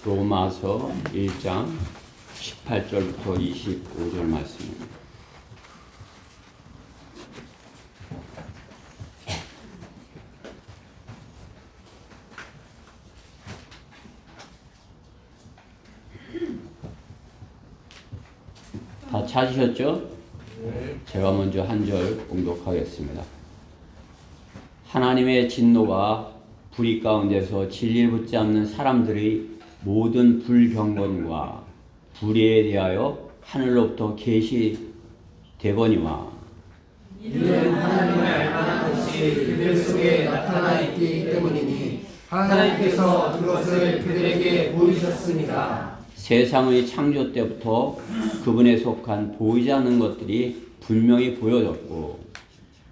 로마서 1장 18절부터 25절 말씀입니다. 다 찾으셨죠? 네. 제가 먼저 한 절 봉독하겠습니다. 하나님의 진노가 불의 가운데서 진리를 붙잡는 사람들의 모든 불경건과 불의에 대하여 하늘로부터 계시되거니와 이는 하나님을 알만한 것이 그들 속에 나타나 있기 때문이니 하나님께서 그것을 그들에게 보이셨습니다. 세상의 창조 때부터 그분에 속한 보이지 않는 것들이 분명히 보여졌고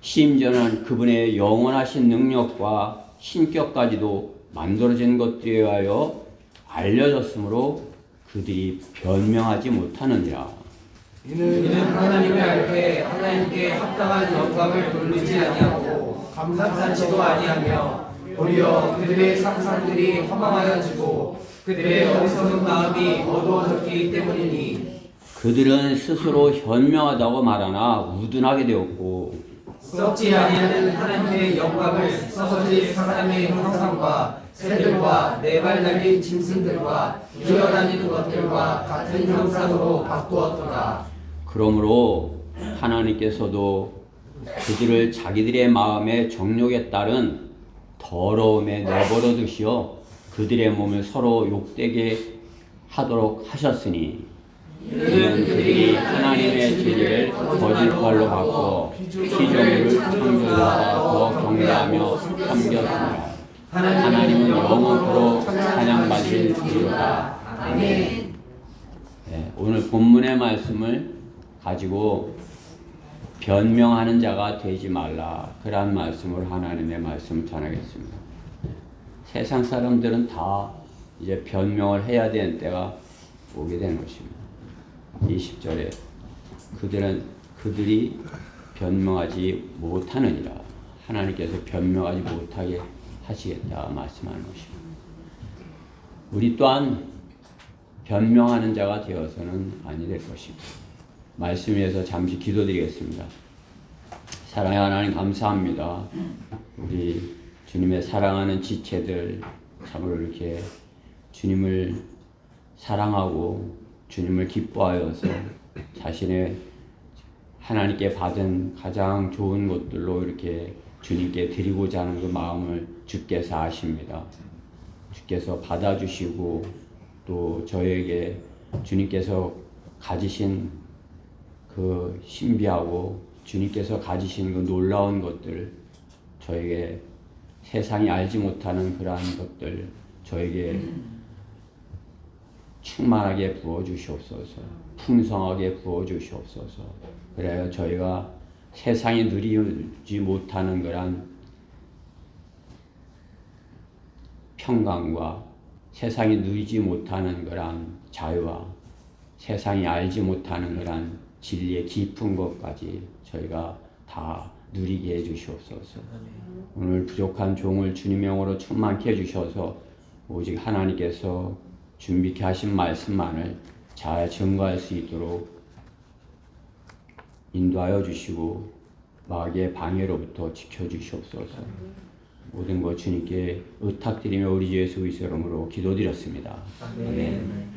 심지어는 그분의 영원하신 능력과 신격까지도 만들어진 것들에 의하여 알려졌으므로 그들이 변명하지 못하느니라. 이는 하나님을 알 때 하나님께 합당한 영광을 돌리지 아니하고 감사하지도 아니하며 오히려 그들의 상상들이 허망하여지고 그들의 어리석은 마음이 어두워졌기 때문이니 그들은 스스로 현명하다고 말하나 우둔하게 되었고 썩지 아니하는 하나님의 영광을 썩어질 사람의 형상과 새들과 네 발 달린 짐승들과 기어다니는 것들과 같은 형상으로 바꾸었더라. 그러므로 하나님께서도 그들을 자기들의 마음의 정욕에 따른 더러움에 내버려 두시어 그들의 몸을 서로 욕되게 하도록 하셨으니 이는 그들이 하나님의 진리를 거짓말로 바꿔 피조물을 창조자가 더 경배하며 섬겼습니다. 하나님은 영원토록 찬양받을 이유다. 아멘. 네, 오늘 본문의 말씀을 가지고 변명하는 자가 되지 말라, 그러한 말씀을 하나님의 말씀을 전하겠습니다. 세상 사람들은 다 이제 변명을 해야 되는 때가 오게 되는 것입니다. 20절에 그들이 변명하지 못하느니라, 하나님께서 변명하지 못하게 하시겠다 말씀하는 것입니다. 우리 또한 변명하는 자가 되어서는 아니 될 것입니다. 말씀 위해서 잠시 기도드리겠습니다. 사랑의 하나님 감사합니다. 우리 주님의 사랑하는 지체들 참으로 이렇게 주님을 사랑하고 주님을 기뻐하여서 자신의 하나님께 받은 가장 좋은 것들로 이렇게 주님께 드리고자 하는 그 마음을 주께서 아십니다. 주께서 받아주시고 또 저에게 주님께서 가지신 그 신비하고 주님께서 가지신 그 놀라운 것들, 저에게 세상이 알지 못하는 그러한 것들 저에게 충만하게 부어주시옵소서, 풍성하게 부어주시옵소서. 그래야 저희가 세상이 누리지 못하는 그런 평강과 세상이 누리지 못하는 그런 자유와 세상이 알지 못하는 그런 진리의 깊은 것까지 저희가 다 누리게 해주시옵소서. 오늘 부족한 종을 주님의 영으로 충만케 해주셔서 오직 하나님께서 준비케 하신 말씀만을 잘 증거할 수 있도록 인도하여 주시고 마귀의 방해로부터 지켜주시옵소서. 모든 것 주님께 의탁드리며 우리 주 예수 그리스도 이름으로 기도드렸습니다. 아멘.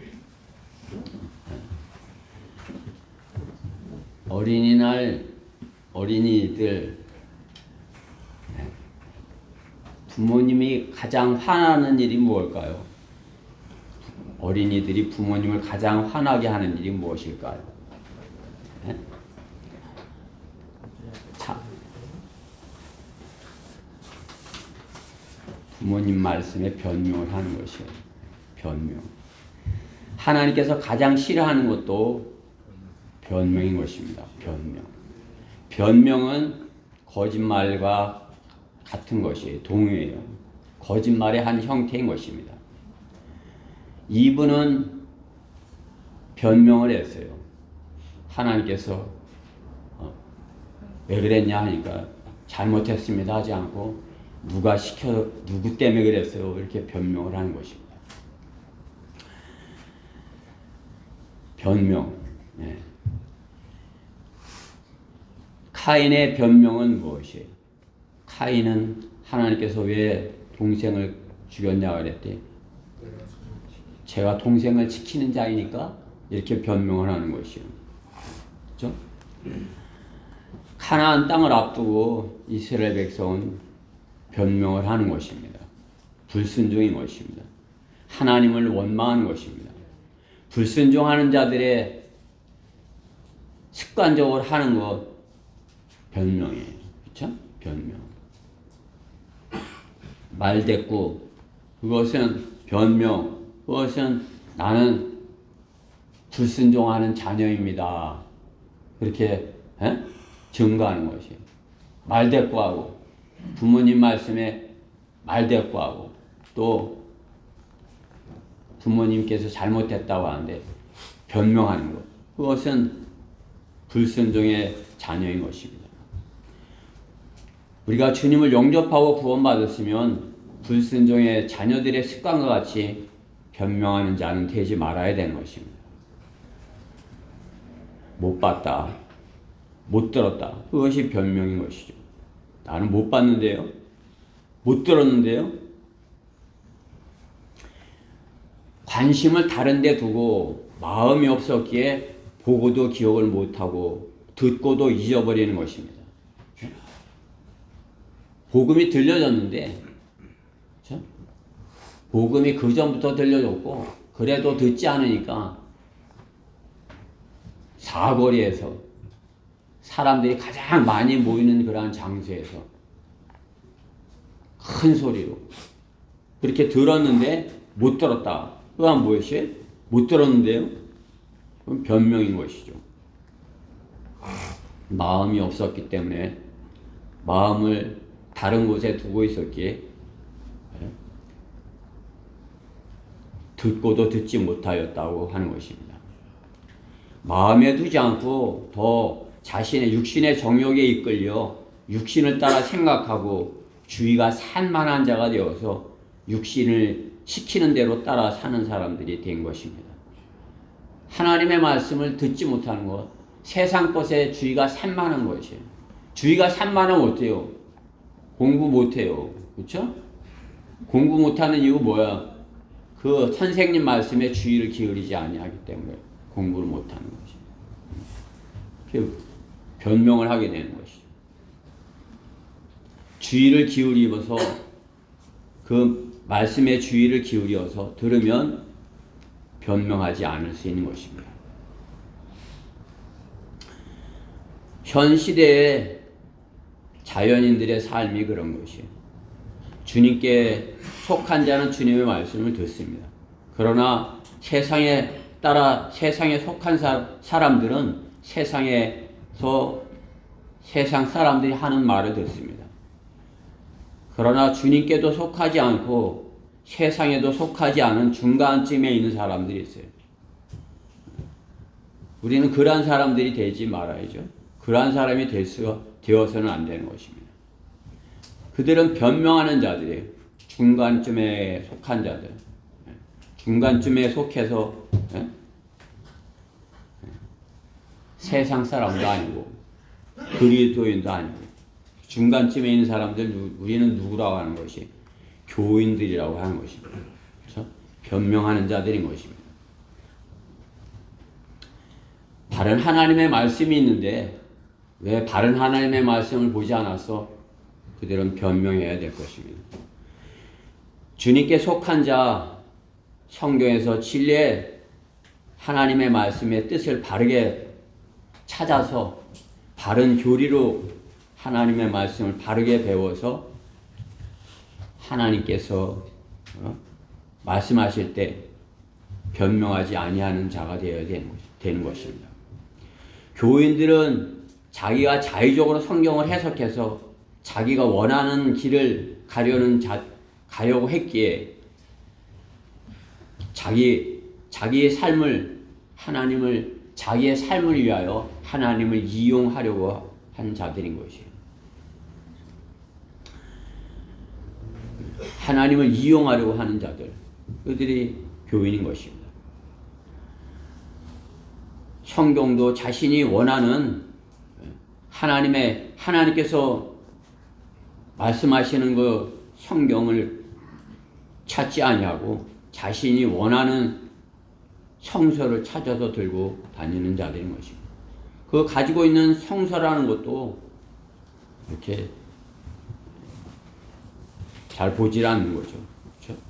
어린이날 어린이들 부모님이 가장 화나는 일이 무엇일까요? 어린이들이 부모님을 가장 화나게 하는 일이 무엇일까요? 네? 자, 부모님 말씀에 변명을 하는 것이에요. 변명. 하나님께서 가장 싫어하는 것도 변명인 것입니다. 변명. 변명은 거짓말과 같은 것이에요. 동의해요. 거짓말의 한 형태인 것입니다. 이분은 변명을 했어요. 하나님께서 왜 그랬냐 하니까 잘못했습니다 하지 않고 누구 때문에 그랬어요 이렇게 변명을 하는 것입니다. 변명. 예. 카인의 변명은 무엇이에요? 카인은 하나님께서 왜 동생을 죽였냐고 그랬대. 제가 동생을 지키는 자이니까 이렇게 변명을 하는 것이요. 그렇죠? 가나안 땅을 앞두고 이스라엘 백성은 변명을 하는 것입니다. 불순종인 것입니다. 하나님을 원망하는 것입니다. 불순종하는 자들의 습관적으로 하는 것 변명이에요. 그렇죠? 변명. 말대꾸, 그것은 변명, 그것은 나는 불순종하는 자녀입니다. 그렇게 증거하는 것이에요. 말대꾸하고, 부모님 말씀에 말대꾸하고, 또 부모님께서 잘못했다고 하는데 변명하는 것, 그것은 불순종의 자녀인 것입니다. 우리가 주님을 영접하고 구원받았으면 불순종의 자녀들의 습관과 같이 변명하는 자는 되지 말아야 되는 것입니다. 못 봤다, 못 들었다, 그것이 변명인 것이죠. 나는 못 봤는데요, 못 들었는데요. 관심을 다른 데 두고 마음이 없었기에 보고도 기억을 못하고 듣고도 잊어버리는 것입니다. 복음이 들려졌는데, 그렇죠? 복음이 그 전부터 들려졌고 그래도 듣지 않으니까 사거리에서 사람들이 가장 많이 모이는 그러한 장소에서 큰 소리로 그렇게 들었는데 못 들었다. 그건 무엇이에요? 못 들었는데요? 그건 변명인 것이죠. 마음이 없었기 때문에, 마음을 다른 곳에 두고 있었기에 듣고도 듣지 못하였다고 하는 것입니다. 마음에 두지 않고 더 자신의 육신의 정욕에 이끌려 육신을 따라 생각하고 주의가 산만한 자가 되어서 육신을 시키는 대로 따라 사는 사람들이 된 것입니다. 하나님의 말씀을 듣지 못하는 것, 세상 것에 주의가 산만한 것이에요. 주의가 산만하면 어때요? 공부 못해요. 그렇죠? 공부 못하는 이유 뭐야? 그 선생님 말씀에 주의를 기울이지 아니하기 때문에 공부를 못하는 것입니다. 변명을 하게 되는 것이죠. 주의를 기울이면서 그 말씀에 주의를 기울여서 들으면 변명하지 않을 수 있는 것입니다. 현 시대의 자연인들의 삶이 그런 것이에요. 주님께 속한 자는 주님의 말씀을 듣습니다. 그러나 세상에 따라 세상에 속한 사람들은 세상에서 세상 사람들이 하는 말을 듣습니다. 그러나 주님께도 속하지 않고 세상에도 속하지 않은 중간쯤에 있는 사람들이 있어요. 우리는 그러한 사람들이 되지 말아야죠. 그러한 사람이 되어서는 안 되는 것입니다. 그들은 변명하는 자들이에요. 중간쯤에 속한 자들. 중간쯤에 속해서 세상 사람도 아니고 그리스도인도 아니고 중간쯤에 있는 사람들, 우리는 누구라고 하는 것이 교인들이라고 하는 것입니다. 그렇죠? 변명하는 자들인 것입니다. 바른 하나님의 말씀이 있는데 왜 바른 하나님의 말씀을 보지 않았어? 그들은 변명해야 될 것입니다. 주님께 속한 자, 성경에서 진리의 하나님의 말씀의 뜻을 바르게 찾아서 바른 교리로 하나님의 말씀을 바르게 배워서 하나님께서 말씀하실 때 변명하지 아니하는 자가 되어야 되는 것입니다. 교인들은 자기가 자의적으로 성경을 해석해서 자기가 원하는 길을 가려고 했기에 자기의 삶을 자기의 삶을 위하여 하나님을 이용하려고 한 자들인 것이에요. 하나님을 이용하려고 하는 자들, 그들이 교인인 것입니다. 성경도 자신이 원하는 하나님께서 말씀하시는 그 성경을 찾지 아니하고 자신이 원하는 성서를 찾아서 들고 다니는 자들인 것입니다. 그 가지고 있는 성서라는 것도 이렇게 잘 보질 않는 거죠. 그렇죠?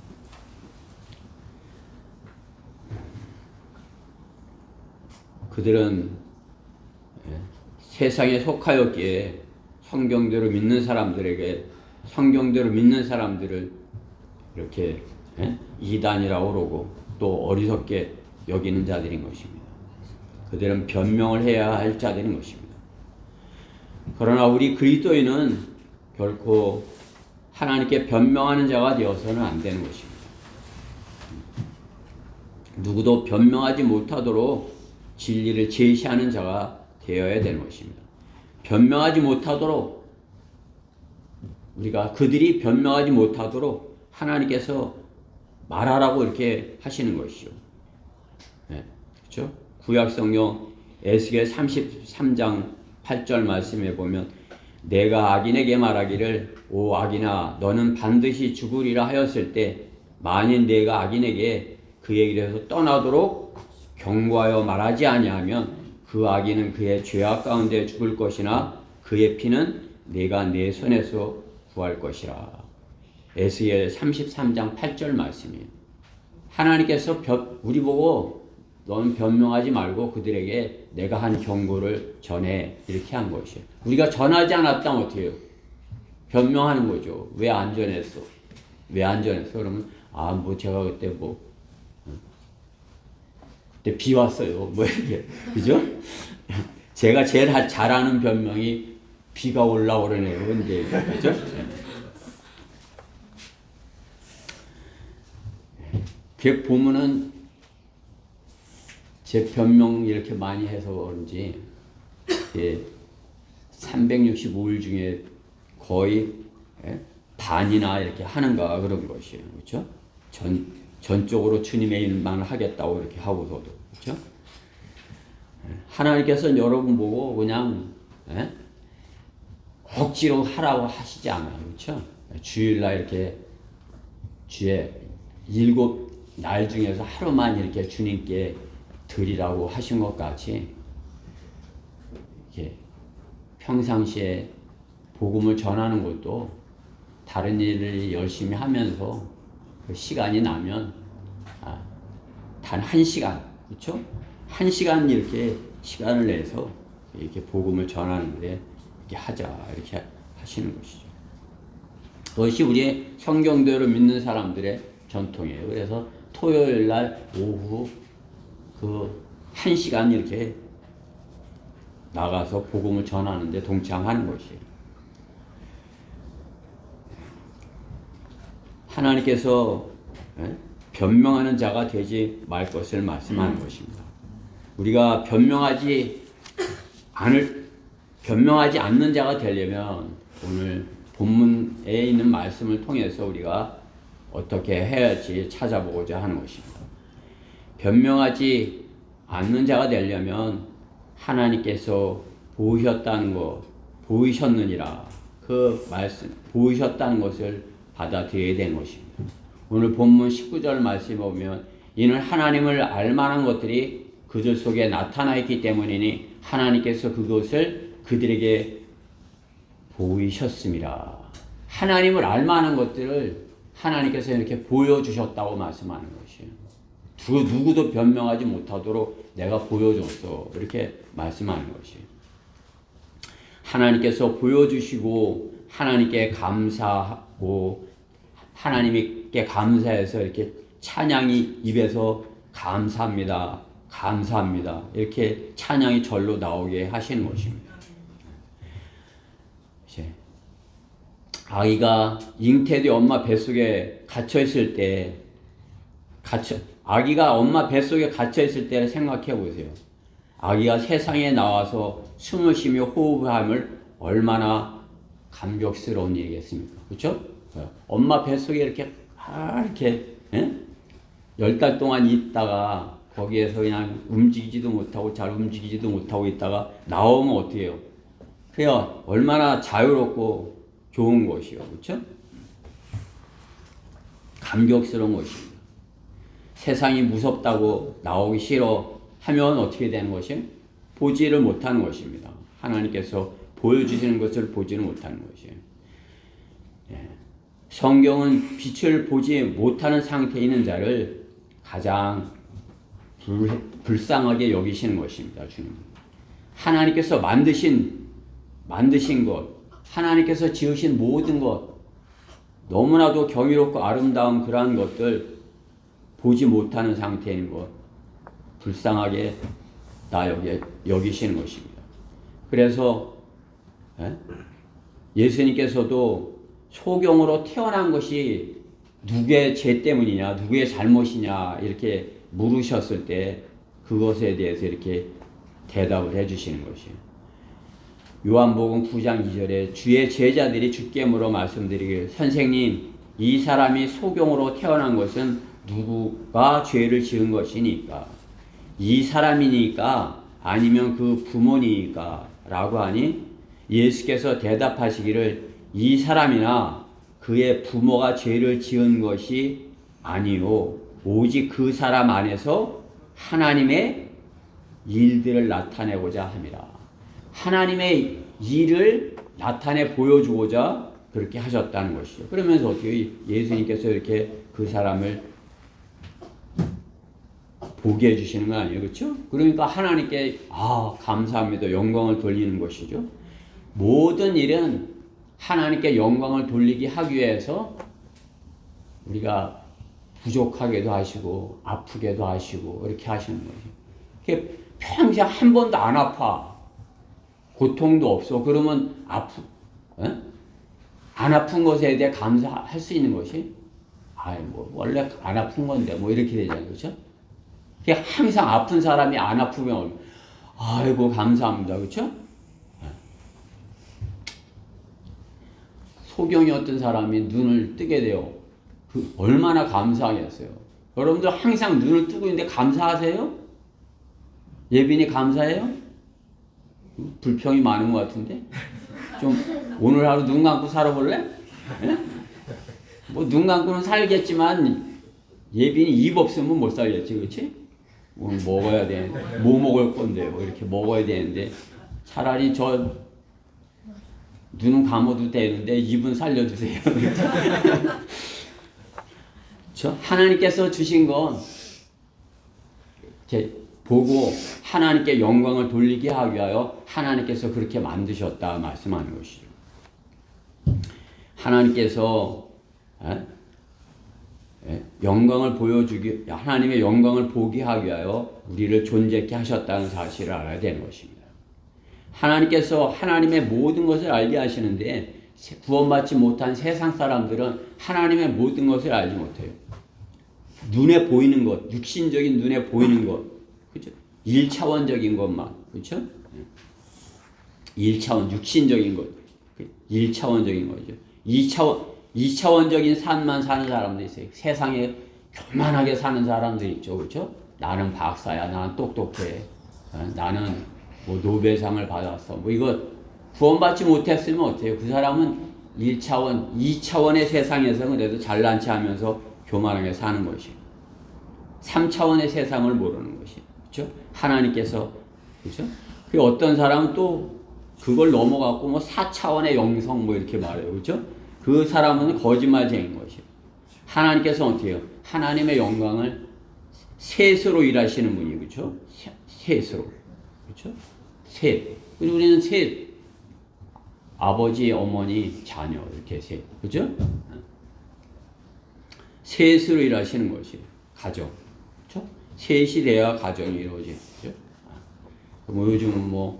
그들은 세상에 속하였기에 성경대로 믿는 사람들을 이렇게 이단이라고 그러고 또 어리석게 여기는 자들인 것입니다. 그들은 변명을 해야 할 자들인 것입니다. 그러나 우리 그리스도인은 결코 하나님께 변명하는 자가 되어서는 안 되는 것입니다. 누구도 변명하지 못하도록 진리를 제시하는 자가 되어야 되는 것입니다. 변명하지 못하도록 그들이 변명하지 못하도록 하나님께서 말하라고 이렇게 하시는 것이죠. 네, 그렇죠? 구약성경 에스겔 33장 8절 말씀에 보면 내가 악인에게 말하기를 오 악인아 너는 반드시 죽으리라 하였을 때 만일 내가 악인에게 그에게 해서 떠나도록 경고하여 말하지 아니하면 그 악인은 그의 죄악 가운데 죽을 것이나 그의 피는 내가 내 손에서 구할 것이라. 에스겔 33장 8절 말씀이에요. 하나님께서 우리 보고 너는 변명하지 말고 그들에게 내가 한 경고를 전해 이렇게 한 것이에요. 우리가 전하지 않았다면 어떻게 해요? 변명하는 거죠. 왜 안 전했어? 왜 안 전했어? 그러면 제가 그때 그때 비 왔어요. 이렇게 그죠? 제가 제일 잘하는 변명이 비가 올라오려네요. 근데 그죠? 그 보면은 제 변명 이렇게 많이 해서 그런지 365일 중에 거의 반이나 이렇게 하는가 그런 것이에요. 그렇죠? 전적으로 주님의 일만 하겠다고 이렇게 하고서도 그렇죠? 하나님께서는 여러분 보고 그냥 억지로 하라고 하시지 않아요. 그렇죠? 주일날 이렇게 주에 7날 중에서 하루만 이렇게 주님께 드리라고 하신 것 같이 이렇게 평상시에 복음을 전하는 것도 다른 일을 열심히 하면서 그 시간이 나면 단 1시간, 그렇죠? 1시간 이렇게 시간을 내서 이렇게 복음을 전하는데 이렇게 하자 이렇게 하시는 것이죠. 그것이 우리의 성경대로 믿는 사람들의 전통이에요. 그래서 토요일 날 오후 그 1시간 이렇게 나가서 복음을 전하는데 동참하는 것이에요. 하나님께서 변명하는 자가 되지 말 것을 말씀하는 것입니다. 우리가 변명하지 않는 자가 되려면 오늘 본문에 있는 말씀을 통해서 우리가 어떻게 해야지 찾아보고자 하는 것입니다. 변명하지 않는 자가 되려면 하나님께서 보이셨느니라 그 말씀 보이셨다는 것을 받아들여야 되는 것입니다. 오늘 본문 19절 말씀에 보면 이는 하나님을 알만한 것들이 그들 속에 나타나 있기 때문이니 하나님께서 그것을 그들에게 보이셨습니다. 하나님을 알만한 것들을 하나님께서 이렇게 보여주셨다고 말씀하는 것이에요. 누구도 변명하지 못하도록 내가 보여줬어 이렇게 말씀하는 것이에요. 하나님께서 보여주시고 하나님께 감사하고 하나님께 감사해서 이렇게 찬양이 입에서 감사합니다. 감사합니다. 이렇게 찬양이 절로 나오게 하시는 것입니다. 이제 아기가 잉태된 엄마 뱃속에 갇혀있을 때 아기가 엄마 뱃속에 갇혀있을 때를 생각해 보세요. 아기가 세상에 나와서 숨을 쉬며 호흡함을 얼마나 감격스러운 일이겠습니까? 그렇죠? 엄마 뱃속에 이렇게 10달 동안 있다가 거기에서 그냥 움직이지도 못하고 잘 움직이지도 못하고 있다가 나오면 어떻게 해요? 그냥 얼마나 자유롭고 좋은 것이요. 그렇죠? 감격스러운 것입니다. 세상이 무섭다고 나오기 싫어 하면 어떻게 되는 것이에요? 보지를 못하는 것입니다. 하나님께서 보여주시는 것을 보지는 못하는 것이에요. 예. 성경은 빛을 보지 못하는 상태에 있는 자를 가장 불쌍하게 여기시는 것입니다. 주님. 하나님께서 만드신 것, 하나님께서 지으신 모든 것, 너무나도 경이롭고 아름다운 그러한 것들 보지 못하는 상태에 있는 것, 불쌍하게 여기시는 것입니다. 그래서 예수님께서도 소경으로 태어난 것이 누구의 죄 때문이냐, 누구의 잘못이냐 이렇게 물으셨을 때 그것에 대해서 이렇게 대답을 해주시는 것이에요. 요한복음 9장 2절에 주의 제자들이 주께 물어 말씀드리길 선생님 이 사람이 소경으로 태어난 것은 누구가 죄를 지은 것이니까 이 사람이니까 아니면 그 부모니까 라고 하니 예수께서 대답하시기를 이 사람이나 그의 부모가 죄를 지은 것이 아니요 오직 그 사람 안에서 하나님의 일들을 나타내고자 함이라. 하나님의 일을 나타내 보여주고자 그렇게 하셨다는 것이죠. 그러면서 어떻게 예수님께서 이렇게 그 사람을 보게 해주시는 거 아니에요. 그렇죠? 그러니까 하나님께 감사합니다. 영광을 돌리는 것이죠. 모든 일은 하나님께 영광을 돌리게 하기 위해서 우리가 부족하게도 하시고 아프게도 하시고 이렇게 하시는 거죠. 평생 한 번도 안 아파. 고통도 없어. 그러면 안 아픈 것에 대해 감사할 수 있는 것이 원래 안 아픈 건데 이렇게 되잖아요. 그렇죠? 항상 아픈 사람이 안 아프면 아이고 감사합니다. 그렇죠? 소경이 어떤 사람이 눈을 뜨게 돼요. 얼마나 감사하겠어요. 여러분들 항상 눈을 뜨고 있는데 감사하세요? 예빈이 감사해요? 불평이 많은 것 같은데? 좀 오늘 하루 눈 감고 살아볼래? 네? 눈 감고는 살겠지만 예빈이 입 없으면 못 살겠지, 그렇지? 오늘 먹어야 돼. 뭐 먹을 건데요? 이렇게 먹어야 되는데 차라리 눈은 감아도 되는데 입은 살려주세요. 하나님께서 주신 건 이렇게 보고 하나님께 영광을 돌리게 하기 위하여 하나님께서 그렇게 만드셨다 말씀하는 것이죠. 하나님께서 영광을 보여주기, 하나님의 영광을 보게 하기 위하여 우리를 존재케 하셨다는 사실을 알아야 되는 것입니다. 하나님께서 하나님의 모든 것을 알게 하시는데 구원받지 못한 세상 사람들은 하나님의 모든 것을 알지 못해요. 눈에 보이는 것, 육신적인 눈에 보이는 것, 그렇죠? 1차원적인 것만, 그렇죠? 1차원, 육신적인 것, 1차원적인 거죠. 2차원적인 삶만 사는 사람도 있어요. 세상에 교만하게 사는 사람들 있죠, 그렇죠? 나는 박사야, 나는 똑똑해, 나는 노벨상을 받았어. 이거 구원받지 못했으면 어때요? 그 사람은 1차원, 2차원의 세상에서 그래도 잘난 체 하면서 교만하게 사는 것이에요. 3차원의 세상을 모르는 것이에요. 그렇죠? 하나님께서, 그렇죠? 그 어떤 사람은 또 그걸 넘어갖고 4차원의 영성 이렇게 말해요. 그렇죠? 그 사람은 거짓말쟁이인 것이에요. 하나님께서 어떻게 해요? 하나님의 영광을 셋으로 일하시는 분이, 그렇죠? 셋으로. 그렇죠? 셋. 그리고 우리는 셋. 아버지, 어머니, 자녀 이렇게 셋. 그렇죠? 셋으로 일하시는 것이에요. 가정. 그렇죠? 셋이 돼야 가정이 이루어지죠. 요즘은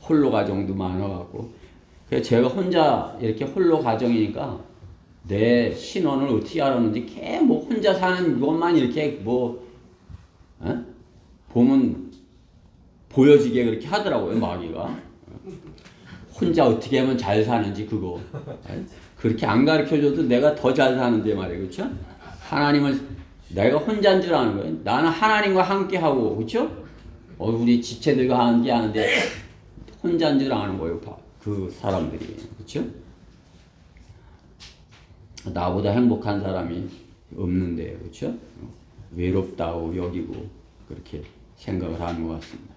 홀로 가정도 많아갖고. 그래서 제가 혼자 이렇게 홀로 가정이니까 내 신혼을 어떻게 알았는지 혼자 사는 것만 이렇게 보면 보여지게 그렇게 하더라고요, 마귀가. 혼자 어떻게 하면 잘 사는지 그렇게 안 가르쳐줘도 내가 더 잘 사는데 말이에요. 그렇죠? 하나님을 내가 혼자인 줄 아는 거예요. 나는 하나님과 함께하고, 그렇죠? 우리 지체들과 함께하는데 혼자인 줄 아는 거예요. 그 사람들이, 그렇죠? 나보다 행복한 사람이 없는데, 그렇죠? 외롭다고 여기고 그렇게 생각을 하는 것 같습니다.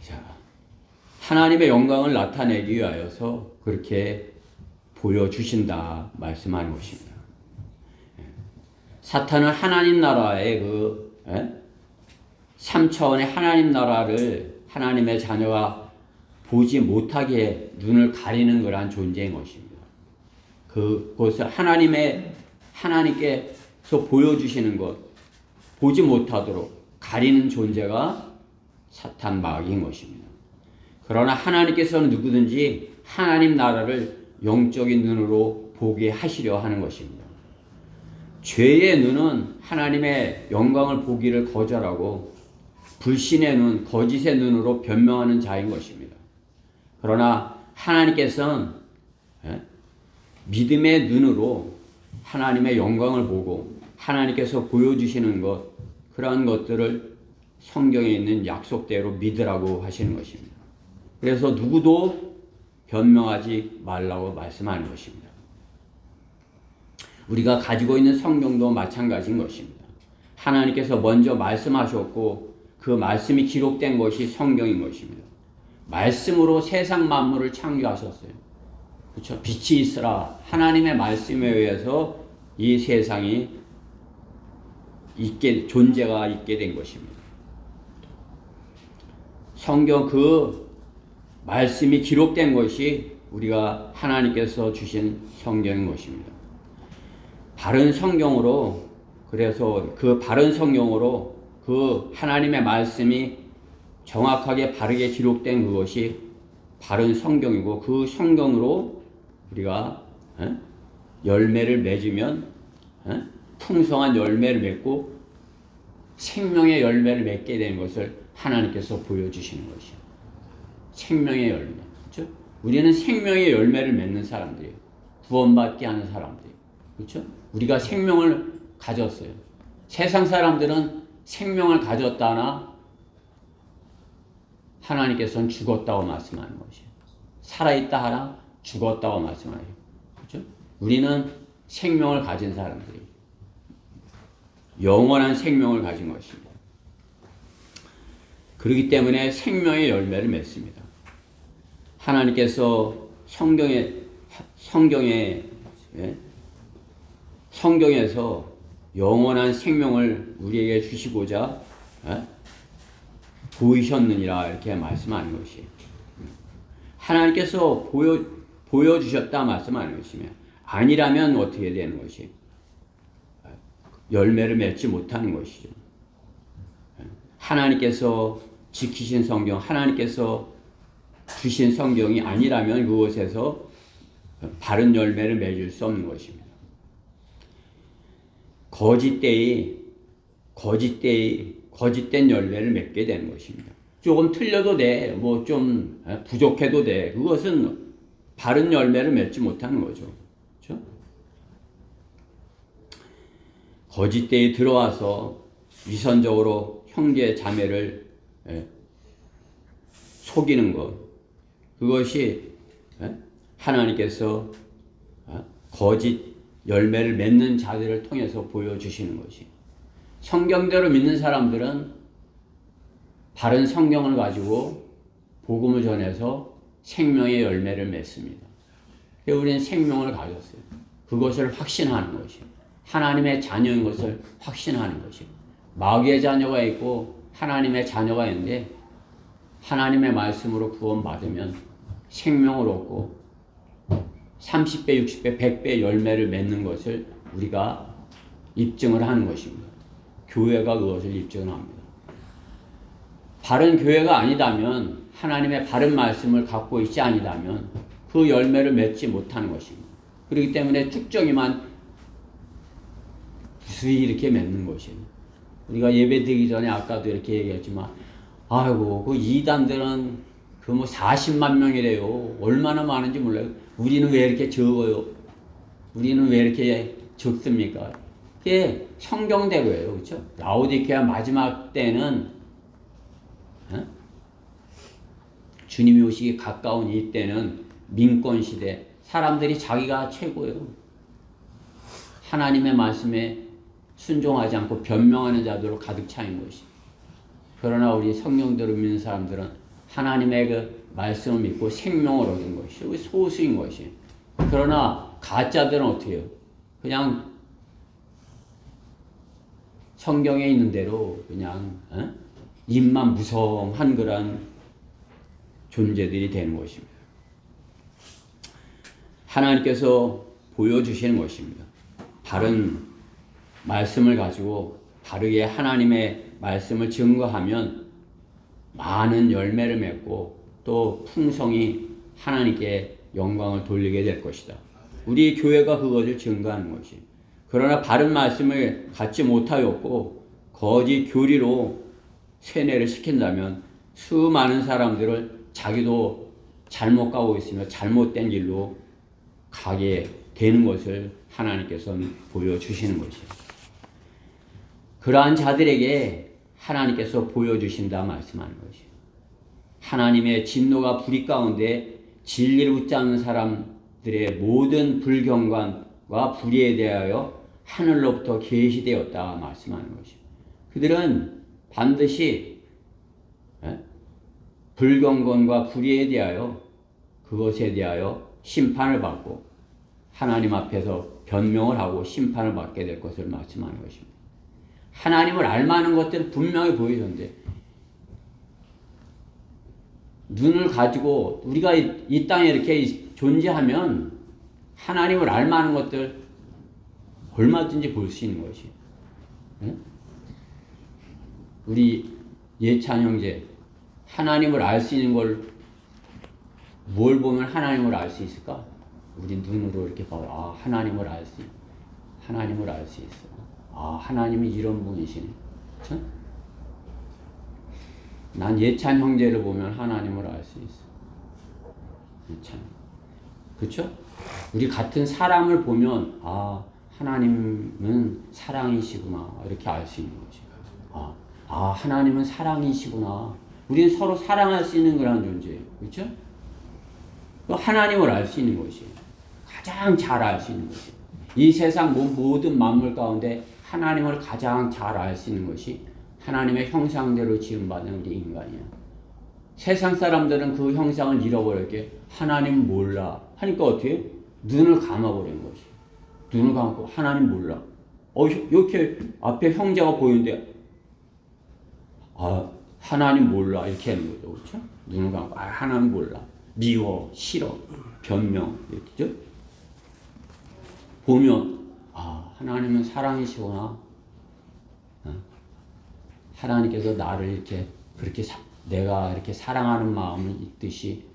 자, 하나님의 영광을 나타내기 위하여서 그렇게 보여주신다 말씀하는 것입니다. 사탄은 하나님 나라의 그 3차원의 하나님 나라를 하나님의 자녀가 보지 못하게 눈을 가리는 그러한 존재인 것입니다. 그것을 하나님께서 보여주시는 것, 보지 못하도록 가리는 존재가 사탄 마귀인 것입니다. 그러나 하나님께서는 누구든지 하나님 나라를 영적인 눈으로 보게 하시려 하는 것입니다. 죄의 눈은 하나님의 영광을 보기를 거절하고 불신의 눈, 거짓의 눈으로 변명하는 자인 것입니다. 그러나 하나님께서는 믿음의 눈으로 하나님의 영광을 보고 하나님께서 보여주시는 것, 그러한 것들을 성경에 있는 약속대로 믿으라고 하시는 것입니다. 그래서 누구도 변명하지 말라고 말씀하는 것입니다. 우리가 가지고 있는 성경도 마찬가지인 것입니다. 하나님께서 먼저 말씀하셨고 그 말씀이 기록된 것이 성경인 것입니다. 말씀으로 세상 만물을 창조하셨어요. 그렇죠? 빛이 있으라. 하나님의 말씀에 의해서 이 세상이 존재가 있게 된 것입니다. 성경 그 말씀이 기록된 것이 우리가 하나님께서 주신 성경인 것입니다. 바른 성경으로, 그래서 그 바른 성경으로 그 하나님의 말씀이 정확하게 바르게 기록된 그것이 바른 성경이고, 그 성경으로 우리가 열매를 맺으면 풍성한 열매를 맺고 생명의 열매를 맺게 되는 것을 하나님께서 보여주시는 것이에요. 생명의 열매. 그렇죠? 우리는 생명의 열매를 맺는 사람들이에요. 구원받게 하는 사람들이에요. 그렇죠? 우리가 생명을 가졌어요. 세상 사람들은 생명을 가졌다나 하나님께서는 죽었다고 말씀하는 것이에요. 살아있다 하나 죽었다고 말씀하세요. 그렇죠? 우리는 생명을 가진 사람들이에요. 영원한 생명을 가진 것입니다. 그렇기 때문에 생명의 열매를 맺습니다. 하나님께서 성경에서 영원한 생명을 우리에게 주시고자 보이셨느니라 이렇게 말씀하는 것이에요. 하나님께서 보여주셨다 말씀하는 것이며, 아니라면 어떻게 되는 것이? 열매를 맺지 못하는 것이죠. 하나님께서 지키신 성경, 하나님께서 주신 성경이 아니라면 그곳에서 바른 열매를 맺을 수 없는 것입니다. 거짓된 열매를 맺게 되는 것입니다. 조금 틀려도 돼, 뭐 좀 부족해도 돼. 그것은 바른 열매를 맺지 못하는 거죠. 그렇죠? 거짓되이 들어와서 위선적으로 형제 자매를 속이는 것, 그것이 하나님께서 거짓 열매를 맺는 자들을 통해서 보여주시는 것이. 성경대로 믿는 사람들은 바른 성경을 가지고 복음을 전해서 생명의 열매를 맺습니다. 우리는 생명을 가졌어요. 그것을 확신하는 것이에요. 하나님의 자녀인 것을 확신하는 것이에요. 마귀의 자녀가 있고 하나님의 자녀가 있는데, 하나님의 말씀으로 구원받으면 생명을 얻고 30배, 60배, 100배 열매를 맺는 것을 우리가 입증을 하는 것입니다. 교회가 그것을 입증을 합니다. 바른 교회가 아니다면, 하나님의 바른 말씀을 갖고 있지 아니다면 그 열매를 맺지 못하는 것입니다. 그렇기 때문에 쭉정이만 부수히 이렇게 맺는 것이에요. 우리가 예배 드리기 전에 아까도 이렇게 얘기했지만, 아이고 그 이단들은 그 뭐 40만 명이래요. 얼마나 많은지 몰라요. 우리는 왜 이렇게 적어요? 우리는 왜 이렇게 적습니까? 그게 성경대로예요. 그렇죠? 라오디케아 마지막 때는 주님이 오시기 가까운 이때는 민권 시대, 사람들이 자기가 최고예요. 하나님의 말씀에 순종하지 않고 변명하는 자들로 가득 차인 것이. 그러나 우리 성령대로 믿는 사람들은 하나님의 그 말씀을 믿고 생명을 얻은 것이 소수인 것이. 그러나 가짜들은 어떻게 해요? 그냥 성경에 있는 대로 그냥 입만 무성한 그런 존재들이 되는 것입니다. 하나님께서 보여주시는 것입니다. 바른 말씀을 가지고 바르게 하나님의 말씀을 증거하면 많은 열매를 맺고 또 풍성히 하나님께 영광을 돌리게 될 것이다. 우리 교회가 그것을 증거하는 것이. 그러나 바른 말씀을 갖지 못하였고 거짓 교리로 세뇌를 시킨다면 수많은 사람들을 자기도 잘못 가고 있으며 잘못된 길로 가게 되는 것을 하나님께서는 보여주시는 것이에요. 그러한 자들에게 하나님께서 보여주신다 말씀하는 것이에요. 하나님의 진노가 불의 가운데 진리를 붙잡는 사람들의 모든 불경관과 불의에 대하여 하늘로부터 계시되었다 말씀하는 것이에요. 그들은 반드시 불경건과 불의에 대하여 그것에 대하여 심판을 받고 하나님 앞에서 변명을 하고 심판을 받게 될 것을 말씀하는 것입니다. 하나님을 알만한 것들은 분명히 보여줬는데 눈을 가지고 우리가 이 땅에 이렇게 존재하면 하나님을 알만한 것들 얼마든지 볼 수 있는 것이. 우리 예찬 형제 하나님을 알 수 있는 걸 뭘 보면 하나님을 알 수 있을까? 우리 눈으로 이렇게 봐. 아, 하나님을 알 수 있어. 아, 하나님이 이런 분이시네. 그렇죠? 난 예찬 형제를 보면 하나님을 알 수 있어. 예찬. 그렇죠? 우리 같은 사람을 보면 아, 하나님은 사랑이시구나. 이렇게 알 수 있는 거지. 아, 하나님은 사랑이시구나. 우리는 서로 사랑할 수 있는 그런 존재예요. 그렇죠? 하나님을 알 수 있는 것이 가장 잘 알 수 있는 것이. 이 세상 모든 만물 가운데 하나님을 가장 잘 알 수 있는 것이 하나님의 형상대로 지음받은 우리 인간이야. 세상 사람들은 그 형상을 잃어버렸게 하나님 몰라 하니까 어떻게 눈을 감아버린 것이. 눈을 감고 하나님 몰라. 이렇게 앞에 형제가 보이는데 하나님 몰라 이렇게 하는 거죠. 그렇죠? 눈을 감고 하나님 몰라. 미워, 싫어, 변명 이렇게죠. 보면 하나님은 사랑이시구나. 하나님께서 나를 이렇게 그렇게 내가 이렇게 사랑하는 마음을 있듯이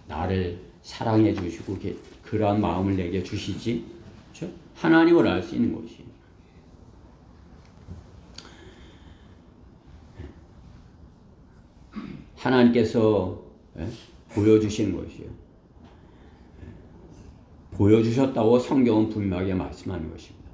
나를 사랑해 주시고 그러한 마음을 내게 주시지. 그렇죠? 하나님을 알 수 있는 것이. 하나님께서 보여주시는 것이요. 보여주셨다고 성경은 분명하게 말씀하는 것입니다.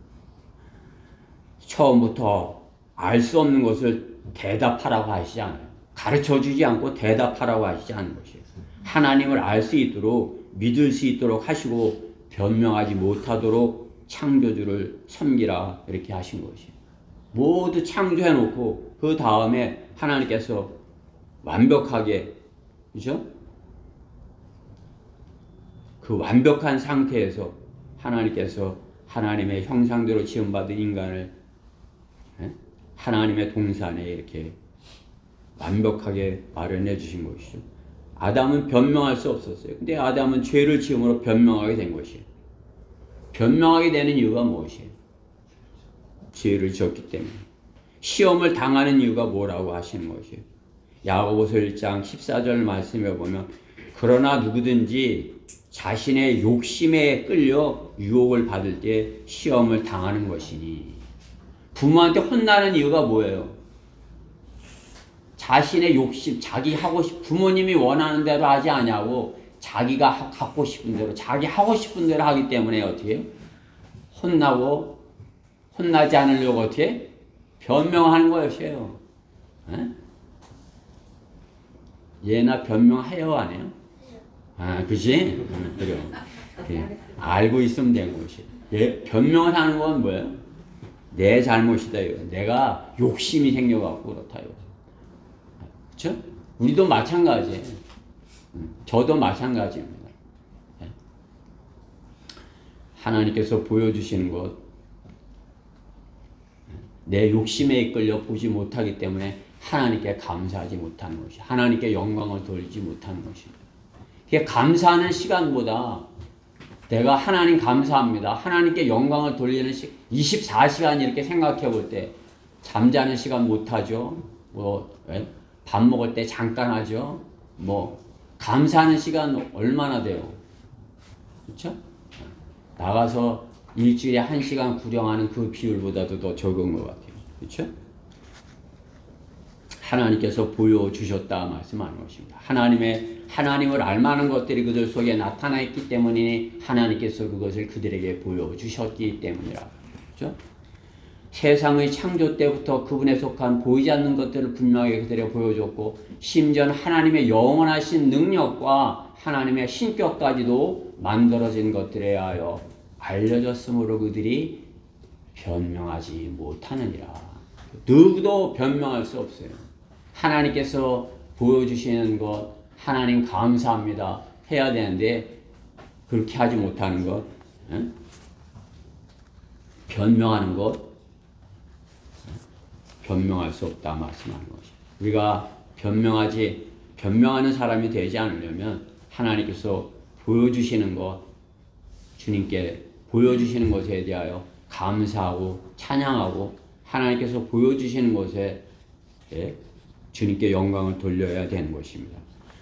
처음부터 알 수 없는 것을 대답하라고 하시지 않아요. 가르쳐주지 않고 대답하라고 하시지 않는 것이에요. 하나님을 알 수 있도록 믿을 수 있도록 하시고 변명하지 못하도록 창조주를 섬기라 이렇게 하신 것이에요. 모두 창조해놓고 그 다음에 하나님께서 완벽하게, 그죠? 그 완벽한 상태에서 하나님께서 하나님의 형상대로 지음받은 인간을 하나님의 동산에 이렇게 완벽하게 마련해 주신 것이죠. 아담은 변명할 수 없었어요. 근데 아담은 죄를 지음으로 변명하게 된 것이에요. 변명하게 되는 이유가 무엇이에요? 죄를 지었기 때문에. 시험을 당하는 이유가 뭐라고 하시는 것이에요? 야고보서 1장 14절 말씀에 보면 그러나 누구든지 자신의 욕심에 끌려 유혹을 받을 때 시험을 당하는 것이니. 부모한테 혼나는 이유가 뭐예요? 자신의 욕심, 자기 하고 싶, 부모님이 원하는 대로 하지 않냐고 자기가 갖고 싶은 대로, 자기 하고 싶은 대로 하기 때문에 어떻게 해요? 혼나고 혼나지 않으려고 어떻게 변명하는 것이에요. 에? 얘나 변명하여 안 해요? 아, 그지? 그래요. 예, 알고 있으면 된 것이. 예, 변명을 하는 건 뭐예요? 내 잘못이다. 이거. 내가 욕심이 생겨갖고 그렇다. 그렇죠? 우리도 마찬가지예요. 저도 마찬가지입니다. 예. 하나님께서 보여주시는 것, 내 욕심에 이끌려 보지 못하기 때문에 하나님께 감사하지 못하는 것이, 하나님께 영광을 돌리지 못하는 것입니다. 감사하는 시간보다 내가 하나님 감사합니다, 하나님께 영광을 돌리는 24시간 이렇게 생각해 볼 때 잠자는 시간 못하죠. 밥 먹을 때 잠깐 하죠. 감사하는 시간 얼마나 돼요? 그렇죠? 나가서 일주일에 1시간 구경하는 그 비율보다도 더 적은 것 같아요. 그렇죠? 하나님께서 보여주셨다 말씀하는 것입니다. 하나님을 알만한 것들이 그들 속에 나타나 있기 때문이니 하나님께서 그것을 그들에게 보여주셨기 때문이라. 그렇죠? 세상의 창조 때부터 그분에 속한 보이지 않는 것들을 분명하게 그들에게 보여줬고, 심지어 하나님의 영원하신 능력과 하나님의 신격까지도 만들어진 것들에 하여 알려졌으므로 그들이 변명하지 못하느니라. 누구도 변명할 수 없어요. 하나님께서 보여주시는 것, 하나님 감사합니다 해야 되는데 그렇게 하지 못하는 것, 변명하는 것, 변명할 수 없다 말씀하는 것이. 우리가 변명하는 사람이 되지 않으려면 하나님께서 보여주시는 것, 주님께 보여주시는 것에 대하여 감사하고 찬양하고 하나님께서 보여주시는 것에 주님께 영광을 돌려야 되는 것입니다.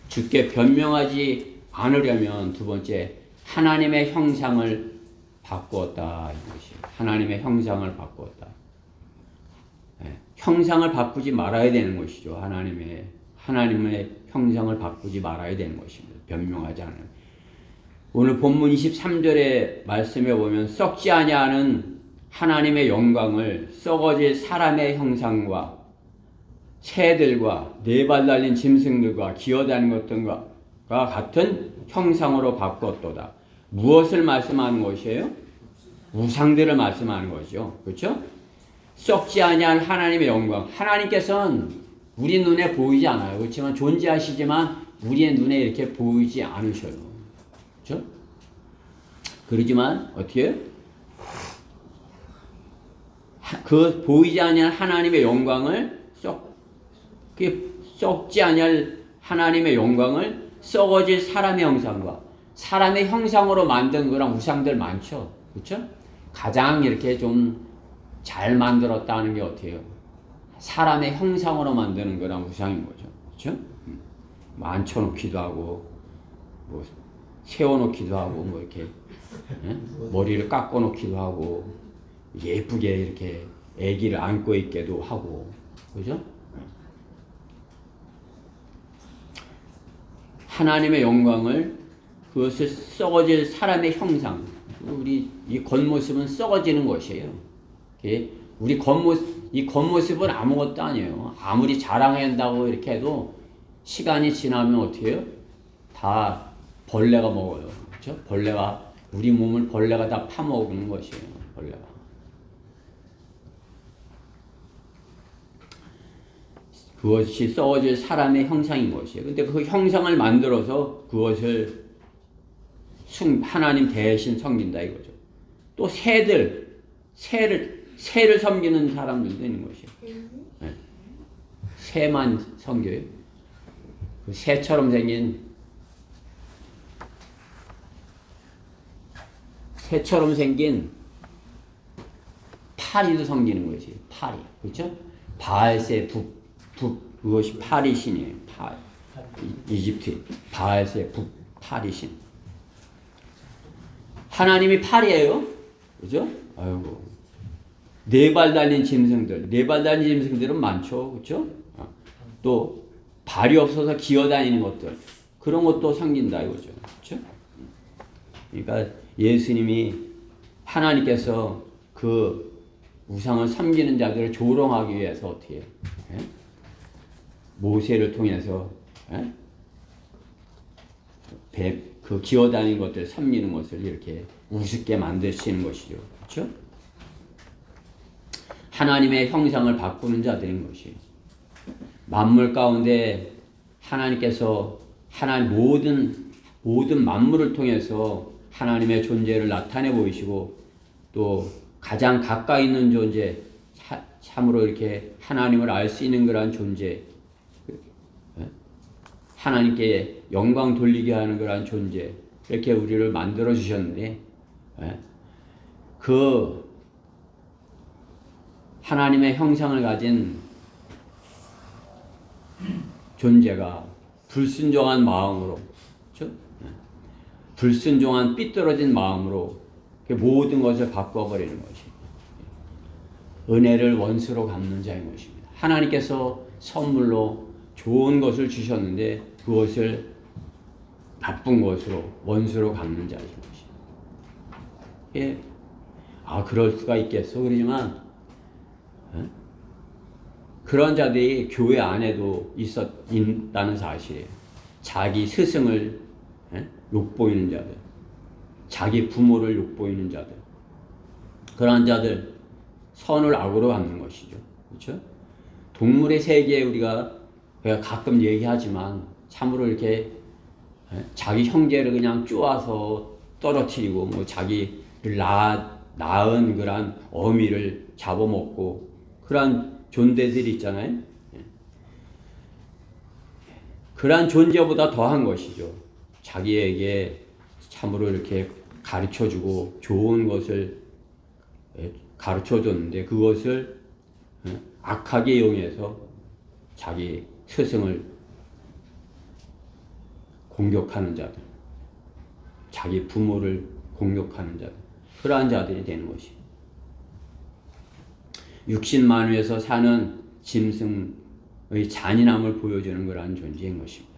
주께 변명하지 않으려면 두 번째, 하나님의 형상을 바꾸었다. 이것이 하나님의 형상을 바꾸었다. 형상을 바꾸지 말아야 되는 것이죠. 하나님의 형상을 바꾸지 말아야 되는 것입니다. 변명하지 않으면. 오늘 본문 23절의 말씀에 보면 썩지 아니하는 하나님의 영광을 썩어질 사람의 형상과 새들과 네 발 달린 짐승들과 기어다니는 것들과 같은 형상으로 바꿨도다. 무엇을 말씀하는 것이에요? 우상들을 말씀하는 거죠. 그렇죠? 썩지 아니한 하나님의 영광. 하나님께서는 우리 눈에 보이지 않아요. 그렇지만 존재하시지만 우리의 눈에 이렇게 보이지 않으셔요. 그렇죠? 그러지만 어떻게 해요? 그 보이지 아니한 하나님의 영광을 썩지 아니할 하나님의 영광을 썩어질 사람의 형상과 사람의 형상으로 만든 그런 우상들 많죠. 그렇죠? 가장 이렇게 좀 잘 만들었다는 게 어때요? 사람의 형상으로 만드는 그런 우상인 거죠. 그렇죠? 앉혀놓기도 하고 세워놓기도 하고 이렇게 머리를 깎아놓기도 하고 예쁘게 이렇게 아기를 안고 있게도 하고, 그죠? 하나님의 영광을, 그것을 썩어질 사람의 형상, 우리 이 겉모습은 썩어지는 것이에요. 우리 이 겉모습은 아무것도 아니에요. 아무리 자랑한다고 이렇게 해도 시간이 지나면 어떻게 해요? 다 벌레가 먹어요. 그렇죠? 우리 몸을 벌레가 다 파먹는 것이에요. 벌레가. 그것이 썩어질 사람의 형상인 것이에요. 근데 그 형상을 만들어서 그것을 하나님 대신 섬긴다 이거죠. 또 새를 섬기는 사람들도 있는 것이에요. 네. 새만 섬겨요. 그 새처럼 생긴 파리도 섬기는 것이에요. 파리. 그렇죠? 바알새 그것이 파리 신이에요. 이집트 바알새 파리 신. 하나님이 파리예요. 그죠? 아이고. 네 발 달린 짐승들은 많죠. 그렇죠? 또 발이 없어서 기어다니는 것들, 그런 것도 섬긴다 이거죠. 그렇죠? 그러니까 예수님이, 하나님께서 그 우상을 섬기는 자들을 조롱하기 위해서 어떻게 해요? 예? 모세를 통해서 예? 그 기어다니는 것들 섬기는 것을 이렇게 우습게 만드시는 것이죠. 그렇죠? 하나님의 형상을 바꾸는 자들인 것이 만물 가운데 하나님께서 하나님 모든 만물을 통해서 하나님의 존재를 나타내 보이시고 또 가장 가까이 있는 존재 참으로 이렇게 하나님을 알 수 있는 그러한 존재 하나님께 영광 돌리게 하는 그러한 존재 이렇게 우리를 만들어 주셨는데 그 하나님의 형상을 가진 존재가 불순종한 마음으로 그렇죠? 불순종한 삐뚤어진 마음으로 모든 것을 바꿔버리는 것이 은혜를 원수로 갚는 자인 것입니다. 하나님께서 선물로 좋은 것을 주셨는데 그것을 나쁜 것으로 원수로 갚는 자인 것입니다. 예. 그럴 수가 있겠어. 그러지만 그런 자들이 교회 안에도 있다는 사실이에요. 자기 스승을 욕보이는 자들, 자기 부모를 욕보이는 자들, 그런 자들 선을 악으로 갚는 것이죠. 그렇죠? 동물의 세계에 우리가 가끔 얘기하지만 참으로 이렇게 자기 형제를 그냥 쪼아서 떨어뜨리고 뭐 자기를 낳은 그런 어미를 잡아먹고 그런 존재들이 있잖아요. 그러한 존재보다 더한 것이죠. 자기에게 참으로 이렇게 가르쳐주고 좋은 것을 가르쳐줬는데 그것을 악하게 이용해서 자기 스승을 공격하는 자들, 자기 부모를 공격하는 자들, 그러한 자들이 되는 것입니다. 육신만유에서 사는 짐승의 잔인함을 보여주는 그러한 존재인 것입니다.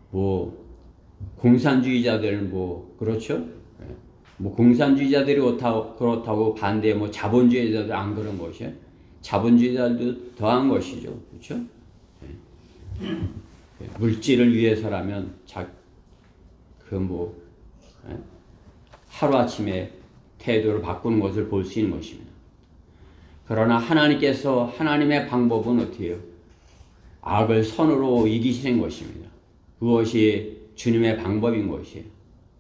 뭐 공산주의자들은 뭐 그렇죠? 뭐 공산주의자들이 그렇다고 반대 뭐 자본주의자들 안 그런 것이에요. 자본주의자들도 더한 것이죠. 그렇죠? 물질을 위해서라면 하루아침에 태도를 바꾸는 것을 볼 수 있는 것입니다. 그러나 하나님께서 하나님의 방법은 어떻게 해요? 악을 선으로 이기시는 것입니다. 그것이 주님의 방법인 것이에요.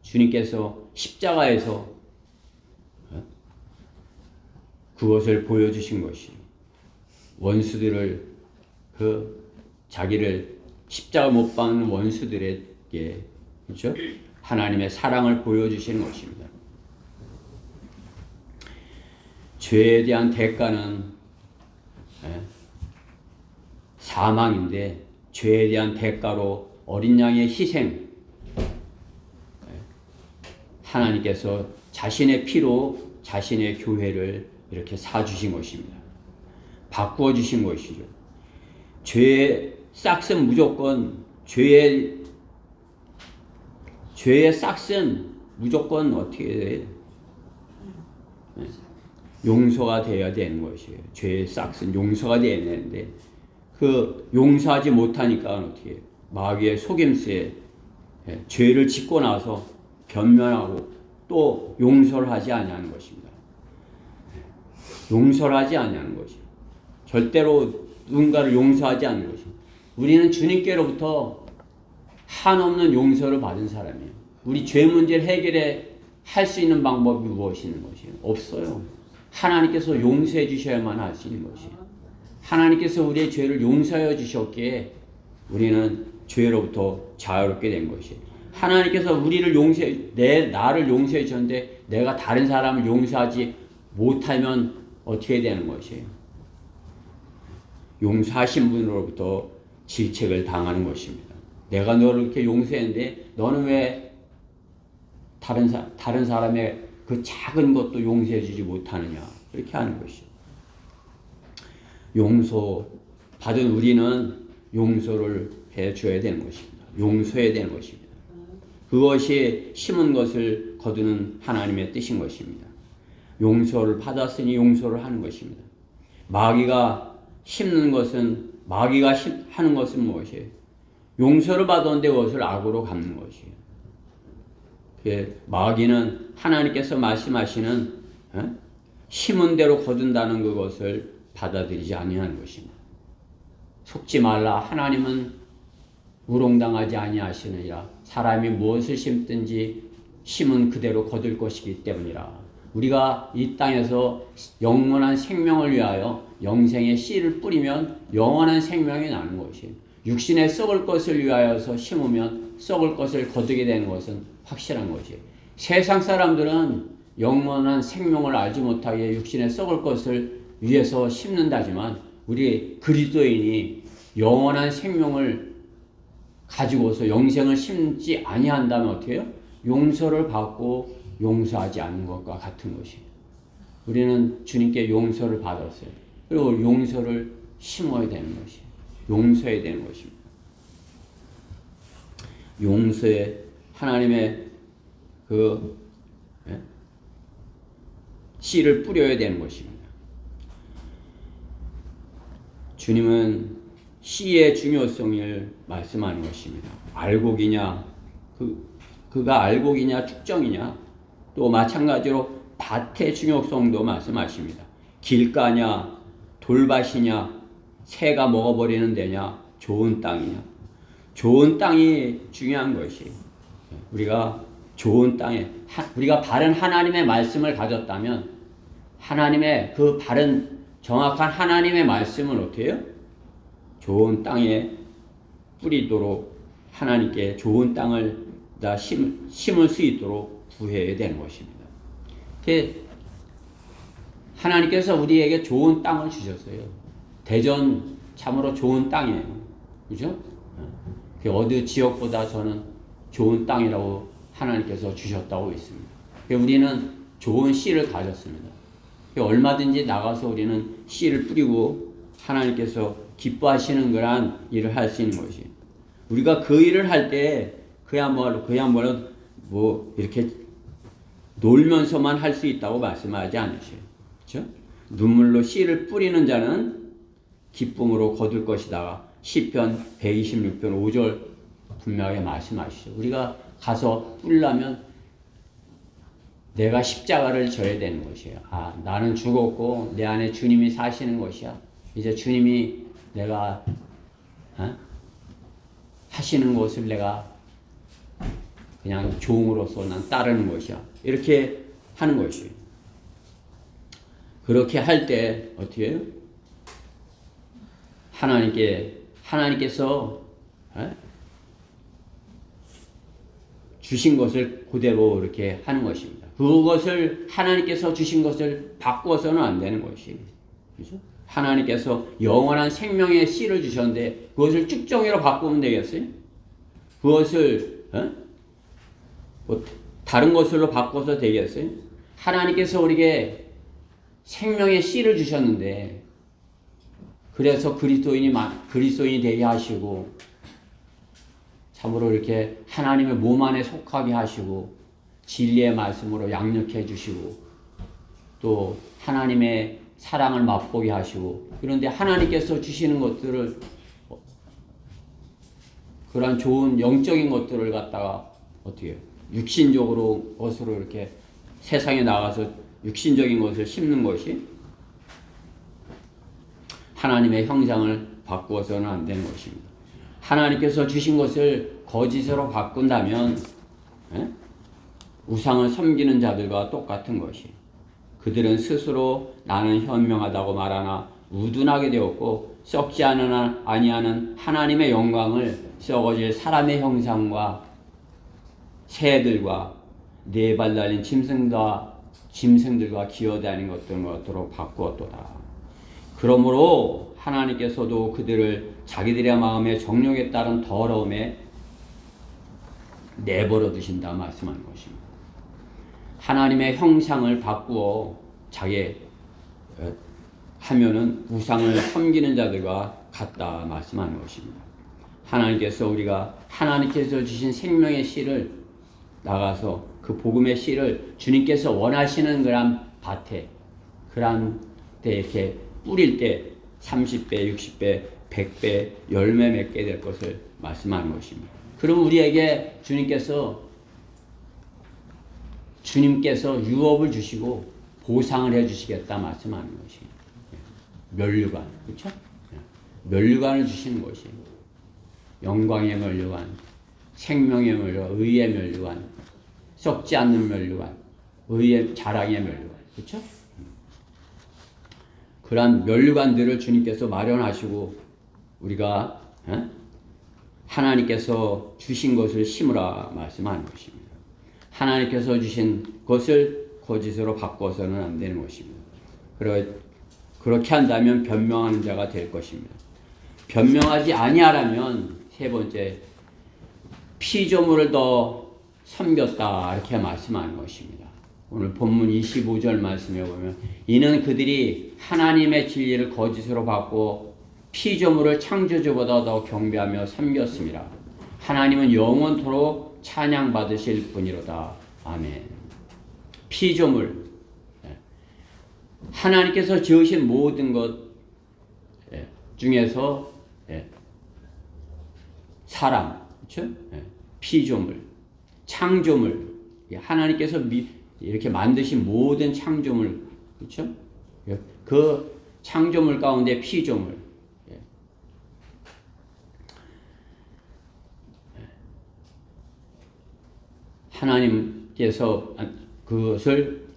주님께서 십자가에서 그것을 보여주신 것이에요. 원수들을 자기를 십자가 못 박는 원수들에게 그렇죠? 하나님의 사랑을 보여주시는 것입니다. 죄에 대한 대가는 사망인데 죄에 대한 대가로 어린 양의 희생 하나님께서 자신의 피로 자신의 교회를 이렇게 사주신 것입니다. 바꾸어 주신 것이죠. 죄의 싹은 무조건 죄의 싹은 무조건 어떻게 돼요? 용서가 되어야 되는 것이에요. 죄의 싹은 용서가 되어야 되는데 그 용서하지 못하니까 어떻게 해요? 마귀의 속임수에 죄를 짓고 나서 변면하고 또 용서를 하지 아니하는 것입니다. 용서를 하지 아니하는 것이 절대로 누군가를 용서하지 않는 것입니다. 우리는 주님께로부터 한없는 용서를 받은 사람이에요. 우리 죄 문제를 해결해 할 수 있는 방법이 무엇이 있는 것이에요? 없어요. 하나님께서 용서해 주셔야만 할 수 있는 것이에요. 하나님께서 우리의 죄를 용서해 주셨기에 우리는 죄로부터 자유롭게 된 것이에요. 하나님께서 우리를 나를 용서해 주셨는데 내가 다른 사람을 용서하지 못하면 어떻게 되는 것이에요? 용서하신 분으로부터 질책을 당하는 것입니다. 내가 너를 이렇게 용서했는데 너는 왜 다른 사람의 그 작은 것도 용서해 주지 못하느냐 이렇게 하는 것이죠. 용서 받은 우리는 용서를 해줘야 되는 것입니다. 용서해야 되는 것입니다. 그것이 심은 것을 거두는 하나님의 뜻인 것입니다. 용서를 받았으니 용서를 하는 것입니다. 마귀가 심는 것은 마귀가 하는 것은 무엇이에요? 용서를 받았는데 그것을 악으로 갚는 것이에요. 마귀는 하나님께서 말씀하시는 심은 대로 거둔다는 그것을 받아들이지 아니하는 것입니다. 속지 말라. 하나님은 우롱당하지 아니하시느니라. 사람이 무엇을 심든지 심은 그대로 거둘 것이기 때문이라. 우리가 이 땅에서 영원한 생명을 위하여 영생의 씨를 뿌리면 영원한 생명이 나는 것이에요. 육신에 썩을 것을 위하여서 심으면 썩을 것을 거두게 되는 것은 확실한 것이에요. 세상 사람들은 영원한 생명을 알지 못하게 육신에 썩을 것을 위해서 심는다지만 우리 그리스도인이 영원한 생명을 가지고서 영생을 심지 아니한다면 어떻게 해요? 용서를 받고 용서하지 않는 것과 같은 것이에요. 우리는 주님께 용서를 받았어요. 그리고 용서를 심어야 되는 것이에요. 용서해야 되는 것입니다. 용서에 하나님의 씨를 뿌려야 되는 것입니다. 주님은 씨의 중요성을 말씀하는 것입니다. 알곡이냐, 그가 알곡이냐, 축정이냐, 또 마찬가지로 밭의 중요성도 말씀하십니다. 길가냐, 돌밭이냐, 새가 먹어버리는 데냐, 좋은 땅이냐. 좋은 땅이 중요한 것이 우리가 좋은 땅에 우리가 바른 하나님의 말씀을 가졌다면 하나님의 그 바른 정확한 하나님의 말씀을 어떻게 해요? 좋은 땅에 뿌리도록 하나님께 좋은 땅을 다 심을 수 있도록 구해야 되는 것입니다. 하나님께서 우리에게 좋은 땅을 주셨어요. 대전 참으로 좋은 땅이에요. 그죠? 어느 지역보다 저는 좋은 땅이라고 하나님께서 주셨다고 있습니다. 우리는 좋은 씨를 가졌습니다. 얼마든지 나가서 우리는 씨를 뿌리고 하나님께서 기뻐하시는 그런 일을 할 수 있는 것이에요. 우리가 그 일을 할 때 그야말로 뭐 이렇게 놀면서만 할 수 있다고 말씀하지 않으셔요. 그렇죠? 눈물로 씨를 뿌리는 자는 기쁨으로 거둘 것이다. 시편 126편 5절 분명하게 말씀하시죠. 우리가 가서 뿌리려면 내가 십자가를 져야 되는 것이에요. 나는 죽었고 내 안에 주님이 사시는 것이야. 이제 주님이 내가 하시는 것을 내가 그냥 종으로서 난 따르는 것이야. 이렇게 하는 것이에요. 그렇게 할 때 어떻게 해요? 하나님께서 주신 것을 그대로 이렇게 하는 것입니다. 그것을 하나님께서 주신 것을 바꾸어서는 안 되는 것이에요. 그렇죠? 하나님께서 영원한 생명의 씨를 주셨는데 그것을 쭉정이로 바꾸면 되겠어요? 그것을 뭐 다른 것으로 바꿔서 되겠어요? 하나님께서 우리에게 생명의 씨를 주셨는데 그래서 그리스도인이 되게 하시고 참으로 이렇게 하나님의 몸 안에 속하게 하시고 진리의 말씀으로 양육해 주시고 또 하나님의 사랑을 맛보게 하시고 그런데 하나님께서 주시는 것들을 그런 좋은 영적인 것들을 갖다가 어떻게 해요? 육신적으로 것으로 이렇게 세상에 나가서 육신적인 것을 심는 것이 하나님의 형상을 바꾸어서는 안 되는 것입니다. 하나님께서 주신 것을 거짓으로 바꾼다면 우상을 섬기는 자들과 똑같은 것이 그들은 스스로 나는 현명하다고 말하나 우둔하게 되었고 썩지 아니하는 하나님의 영광을 썩어질 사람의 형상과 새들과 네 발 달린 짐승들과 기어다니는 것들로 바꾸었도다. 그러므로 하나님께서도 그들을 자기들의 마음의 정욕에 따른 더러움에 내버려 두신다 말씀하는 것입니다. 하나님의 형상을 바꾸어 하면은 우상을 섬기는 자들과 같다 말씀하는 것입니다. 하나님께서 주신 생명의 씨를 나가서 그 복음의 씨를 주님께서 원하시는 그런 밭에 그런 때 이렇게 뿌릴 때 30배, 60배, 100배 열매 맺게 될 것을 말씀하는 것입니다. 그럼 우리에게 주님께서 유업을 주시고 보상을 해주시겠다 말씀하는 것이에요. 면류관, 그렇죠? 면류관을 주시는 것이에요. 영광의 면류관, 생명의 면류관, 의의 면류관, 썩지 않는 면류관, 의의 자랑의 면류관, 그렇죠? 그러한 면류관들을 주님께서 마련하시고 우리가 하나님께서 주신 것을 심으라 말씀하는 것입니다. 하나님께서 주신 것을 거짓으로 바꿔서는 안 되는 것입니다. 그렇게 한다면 변명하는 자가 될 것입니다. 변명하지 아니하라면 세 번째, 피조물을 더 섬겼다 이렇게 말씀하는 것입니다. 오늘 본문 25절 말씀에 보면 이는 그들이 하나님의 진리를 거짓으로 받고 피조물을 창조주보다 더 경배하며 섬겼습니다. 하나님은 영원토록 찬양받으실 분이로다. 아멘. 피조물, 하나님께서 지으신 모든 것 중에서 사람, 그렇죠? 피조물, 창조물, 하나님께서 이렇게 만드신 모든 창조물, 그렇죠? 그 창조물 가운데 피조물, 하나님께서 그것을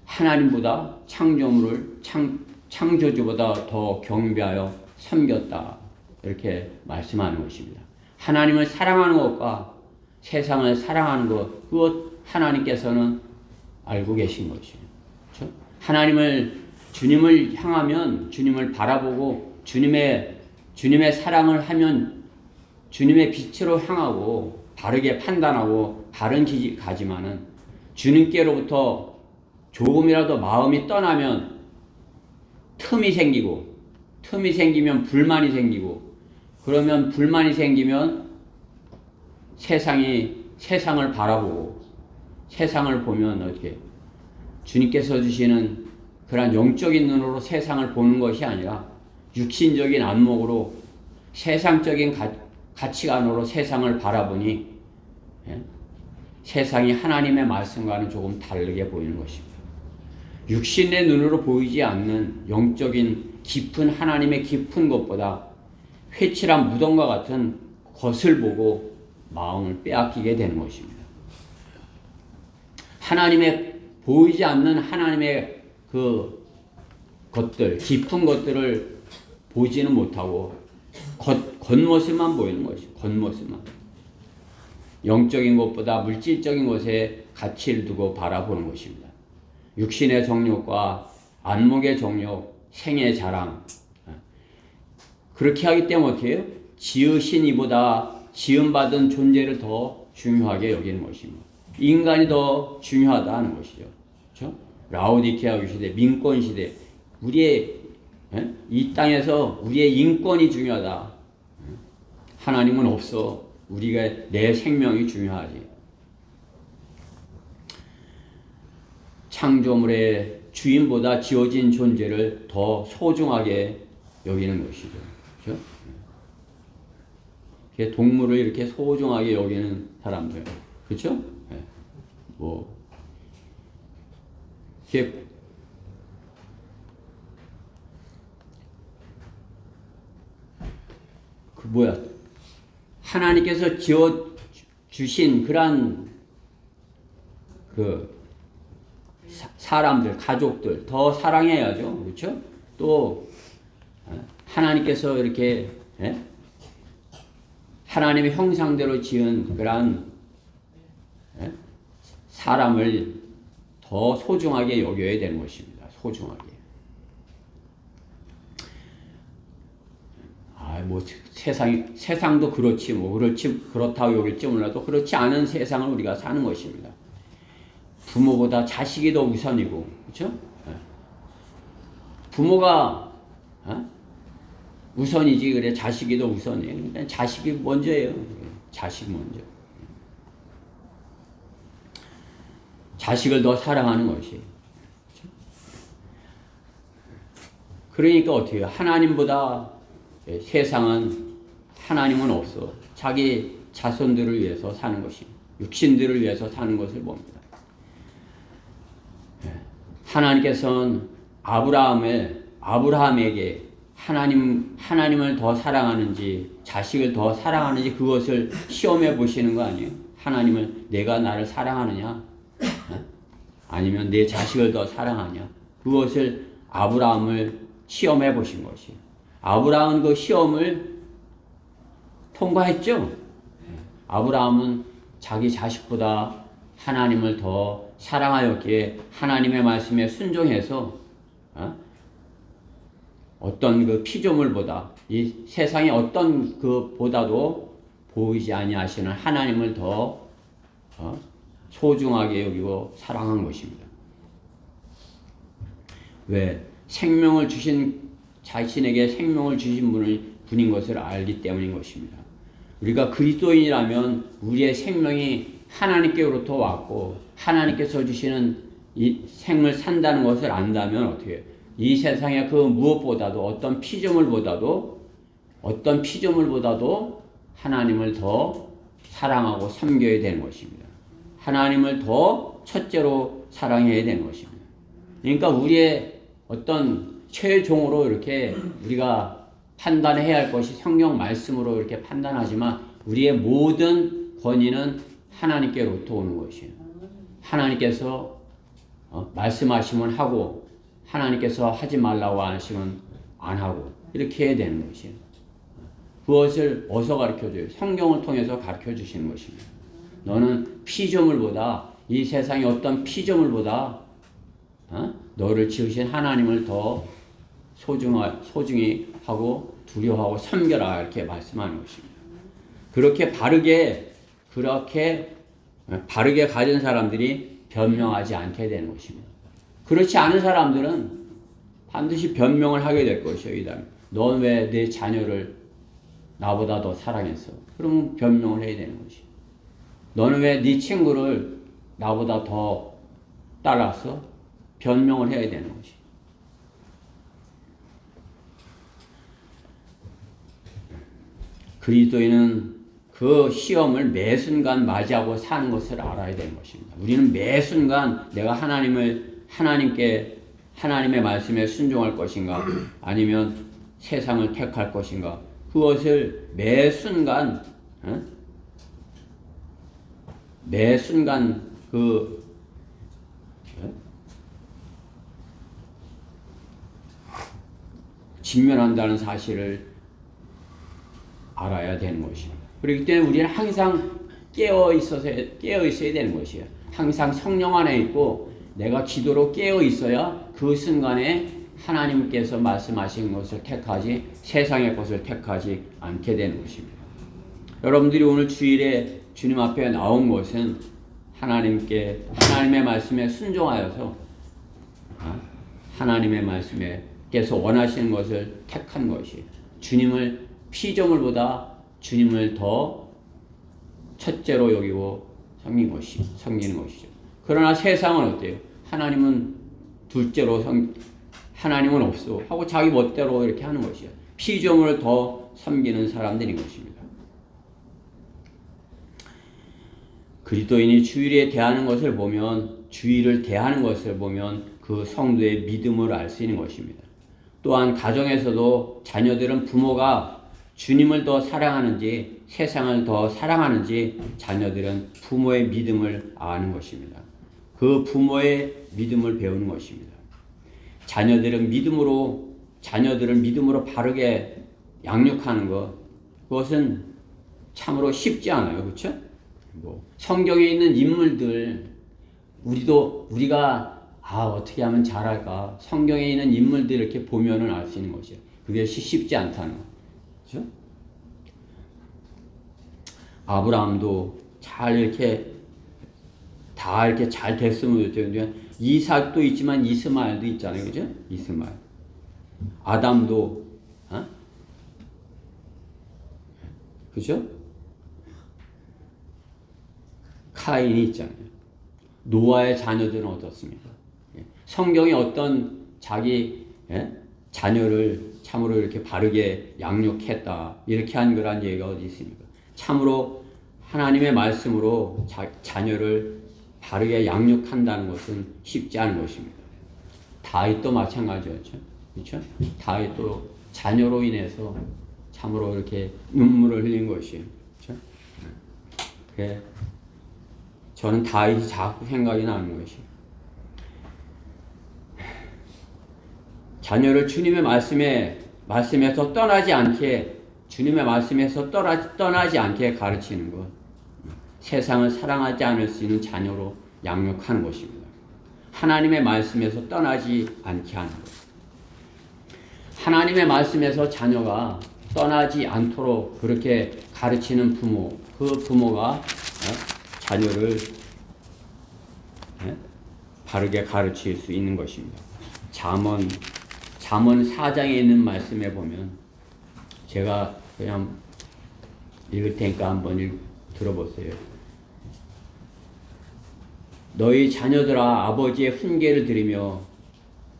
하나님보다 창조주보다 더 경배하여 섬겼다 이렇게 말씀하는 것입니다. 하나님을 사랑하는 것과 세상을 사랑하는 것, 그것 하나님께서는 알고 계신 것이에요. 그렇죠? 주님을 향하면, 주님을 바라보고 주님의 사랑을 하면 주님의 빛으로 향하고 바르게 판단하고 바른 길 가지만은 주님께로부터 조금이라도 마음이 떠나면 틈이 생기면 불만이 생기고, 그러면 불만이 생기면 세상을 바라보고, 세상을 보면 어떻게 주님께서 주시는 그런 영적인 눈으로 세상을 보는 것이 아니라 육신적인 안목으로 세상적인 가치관으로 세상을 바라보니 세상이 하나님의 말씀과는 조금 다르게 보이는 것입니다. 육신의 눈으로 보이지 않는 영적인 깊은 하나님의 깊은 것보다 회칠한 무덤과 같은 것을 보고 마음을 빼앗기게 되는 것입니다. 보이지 않는 하나님의 그 것들, 깊은 것들을 보지는 못하고 겉모습만 보이는 것이죠. 겉모습만. 영적인 것보다 물질적인 것에 가치를 두고 바라보는 것입니다. 육신의 정욕과 안목의 정욕, 생의 자랑. 그렇게 하기 때문에 어떻게 해요? 지으신 이보다 지음받은 존재를 더 중요하게 여기는 것입니다. 인간이 더 중요하다는 것이죠. 그렇죠? 라오디케아 시대, 민권 시대, 이 땅에서 우리의 인권이 중요하다. 하나님은 없어. 내 생명이 중요하지. 창조물의 주인보다 지어진 존재를 더 소중하게 여기는 것이죠. 그렇죠? 동물을 이렇게 소중하게 여기는 사람들. 그렇죠? 하나님께서 지어 주신 그러한 사람들, 가족들 더 사랑해야죠. 그렇죠? 또 하나님께서 이렇게 하나님의 형상대로 지은 그러한 사람을 더 소중하게 여겨야 되는 것입니다. 소중하게. 세상도 그렇다고 여길지 몰라도 그렇지 않은 세상을 우리가 사는 것입니다. 부모보다 자식이 더 우선이고, 그렇죠? 부모가 우선이지, 그래 자식이 더 우선이에요. 그러니까 자식이 먼저예요. 자식 먼저. 자식을 더 사랑하는 것이. 그러니까 어떻게 해요? 하나님보다 세상은 하나님은 없어. 자기 자손들을 위해서 사는 것이, 육신들을 위해서 사는 것을 봅니다. 하나님께서는 아브라함에게 하나님을 더 사랑하는지 자식을 더 사랑하는지 그것을 시험해 보시는 거 아니에요? 하나님을 내가 나를 사랑하느냐? 아니면 내 자식을 더 사랑하냐? 그것을 아브라함을 시험해 보신 것이에요. 아브라함은 그 시험을 통과했죠? 아브라함은 자기 자식보다 하나님을 더 사랑하였기에 하나님의 말씀에 순종해서 어떤 그 피조물보다 이 세상의 어떤 그 보다도 보이지 아니하시는 하나님을 더 소중하게 여기고 사랑한 것입니다. 왜? 생명을 주신 자신에게 생명을 주신 분인 것을 알기 때문인 것입니다. 우리가 그리스도인이라면 우리의 생명이 하나님께로부터 왔고 하나님께서 주시는 이 생을 산다는 것을 안다면 어떻게 해요? 이 세상의 그 무엇보다도 어떤 피조물보다도 하나님을 더 사랑하고 섬겨야 되는 것입니다. 하나님을 더 첫째로 사랑해야 되는 것입니다. 그러니까 우리의 어떤 최종으로 이렇게 우리가 판단해야 할 것이 성경 말씀으로 이렇게 판단하지만 우리의 모든 권위는 하나님께로부터 오는 것이에요. 하나님께서 말씀하시면 하고 하나님께서 하지 말라고 하시면 안 하고 이렇게 해야 되는 것이에요. 그것을 어디서 가르쳐줘요? 성경을 통해서 가르쳐주시는 것입니다. 너는 피조물보다 이 세상의 어떤 피조물보다 너를 지으신 하나님을 더 소중히 하고 두려워하고 섬겨라 이렇게 말씀하는 것입니다. 그렇게 바르게 가진 사람들이 변명하지 않게 되는 것입니다. 그렇지 않은 사람들은 반드시 변명을 하게 될 것이에요. 넌 왜 내 자녀를 나보다 더 사랑했어? 그러면 변명을 해야 되는 것이. 너는 왜 네 친구를 나보다 더 따랐어? 변명을 해야 되는 것이. 그리스도인은 그 시험을 매 순간 맞이하고 사는 것을 알아야 되는 것입니다. 우리는 매 순간 내가 하나님의 말씀에 순종할 것인가 아니면 세상을 택할 것인가 그것을 매 순간 직면한다는 사실을 알아야 되는 것입니다. 그렇기 때문에 우리는 항상 깨어 있어야 되는 것이에요. 항상 성령 안에 있고 내가 기도로 깨어 있어야 그 순간에 하나님께서 말씀하신 것을 택하지 세상의 것을 택하지 않게 되는 것입니다. 여러분들이 오늘 주일에 주님 앞에 나온 것은 하나님의 말씀에 순종하여서 하나님의 말씀에께서 원하시는 것을 택한 것이 주님을 피조물보다 주님을 더 첫째로 여기고 섬기는 것이죠. 그러나 세상은 어때요? 하나님은 둘째로 하나님은 없어 하고 자기 멋대로 이렇게 하는 것이에요. 피조물을 더 섬기는 사람들인 것입니다. 그리스도인이 주일을 대하는 것을 보면 그 성도의 믿음을 알 수 있는 것입니다. 또한 가정에서도 자녀들은 부모가 주님을 더 사랑하는지 세상을 더 사랑하는지 자녀들은 부모의 믿음을 아는 것입니다. 그 부모의 믿음을 배우는 것입니다. 자녀들을 믿음으로 바르게 양육하는 그것은 참으로 쉽지 않아요. 그렇죠? 성경에 있는 인물들 우리가 어떻게 하면 잘할까? 성경에 있는 인물들 이렇게 보면은 알 수 있는 것이에요. 그게 쉽지 않다는 거. 그렇죠? 아브라함도 이렇게 잘 됐으면 좋겠는데 이삭도 있지만 이스마엘도 있잖아요. 그죠? 이스마엘. 아담도 그죠? 카인이 있잖아요. 노아의 자녀들은 어떻습니까? 성경이 어떤 자기 자녀를 참으로 이렇게 바르게 양육했다 이렇게 한 거란 얘기가 어디 있습니까? 참으로 하나님의 말씀으로 자녀를 바르게 양육한다는 것은 쉽지 않은 것입니다. 다윗도 마찬가지였죠. 그렇죠? 다윗도 자녀로 인해서 참으로 이렇게 눈물을 흘린 것이에요. 그렇죠? 그래. 저는 다윗이 자꾸 생각이 나는 것이 자녀를 주님의 말씀에서 떠나지 않게 주님의 말씀에서 떠나지 않게 가르치는 것, 세상을 사랑하지 않을 수 있는 자녀로 양육하는 것입니다. 하나님의 말씀에서 떠나지 않게 하는 것. 하나님의 말씀에서 자녀가 떠나지 않도록 그렇게 가르치는 부모, 그 부모가 자녀를 바르게 가르칠 수 있는 것입니다. 잠언 4장에 있는 말씀에 보면 제가 그냥 읽을 테니까 한번 들어보세요. 너희 자녀들아 아버지의 훈계를 들으며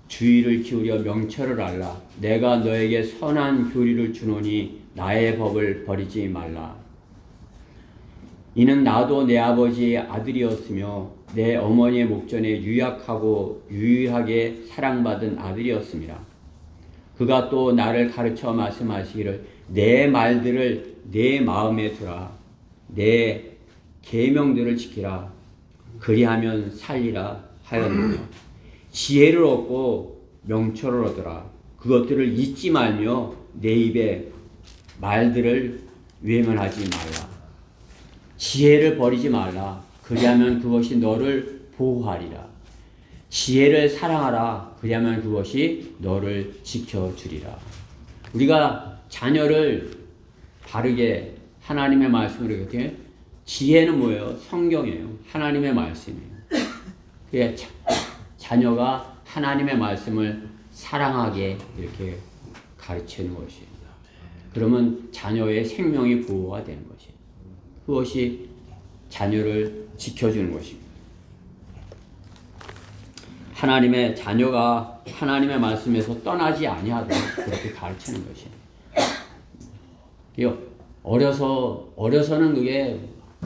주의를 기울여 명철을 알라. 내가 너에게 선한 교리를 주노니 나의 법을 버리지 말라. 이는 나도 내 아버지의 아들이었으며 내 어머니의 목전에 유약하고 유일하게 사랑받은 아들이었습니다. 그가 또 나를 가르쳐 말씀하시기를 내 말들을 내 마음에 두라. 내 계명들을 지키라. 그리하면 살리라 하였느냐. 지혜를 얻고 명철을 얻으라. 그것들을 잊지 말며 내 입에 말들을 외면하지 말라. 지혜를 버리지 말라. 그리하면 그것이 너를 보호하리라. 지혜를 사랑하라. 그리하면 그것이 너를 지켜주리라. 우리가 자녀를 바르게 하나님의 말씀으로 이렇게 지혜는 뭐예요? 성경이에요. 하나님의 말씀이에요. 그게 자녀가 하나님의 말씀을 사랑하게 이렇게 가르치는 것입니다. 그러면 자녀의 생명이 보호가 되는 것이에요. 그것이 자녀를 지켜주는 것입니다. 하나님의 자녀가 하나님의 말씀에서 떠나지 아니하도록 그렇게 가르치는 것이에요. 어려서는 그게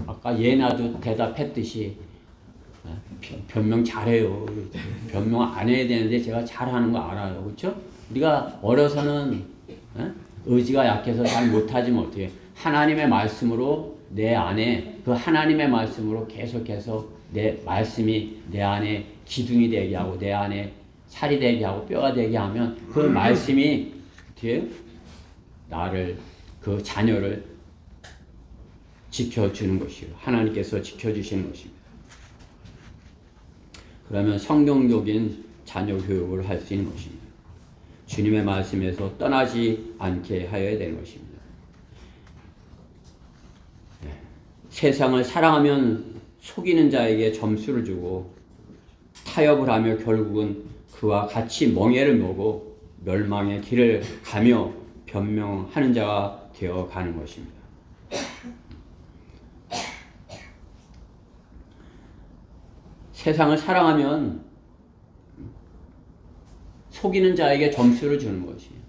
아까 예나도 대답했듯이 변명 잘해요. 변명 안 해야 되는데 제가 잘하는 거 알아요. 그렇죠? 우리가 어려서는 의지가 약해서 잘 못하지만 어떻게 하나님의 말씀으로 내 안에 그 하나님의 말씀으로 계속해서 내 말씀이 내 안에 기둥이 되게 하고 내 안에 살이 되게 하고 뼈가 되게 하면 그 말씀이 어떻게 나를 그 자녀를 지켜주는 것이요. 하나님께서 지켜주시는 것입니다. 그러면 성경적인 자녀 교육을 할 수 있는 것입니다. 주님의 말씀에서 떠나지 않게 하여야 되는 것입니다. 세상을 사랑하면 속이는 자에게 점수를 주고 타협을 하며 결국은 그와 같이 멍에를 메고 멸망의 길을 가며 변명하는 자가 되어 가는 것입니다. 세상을 사랑하면 속이는 자에게 점수를 주는 것이에요.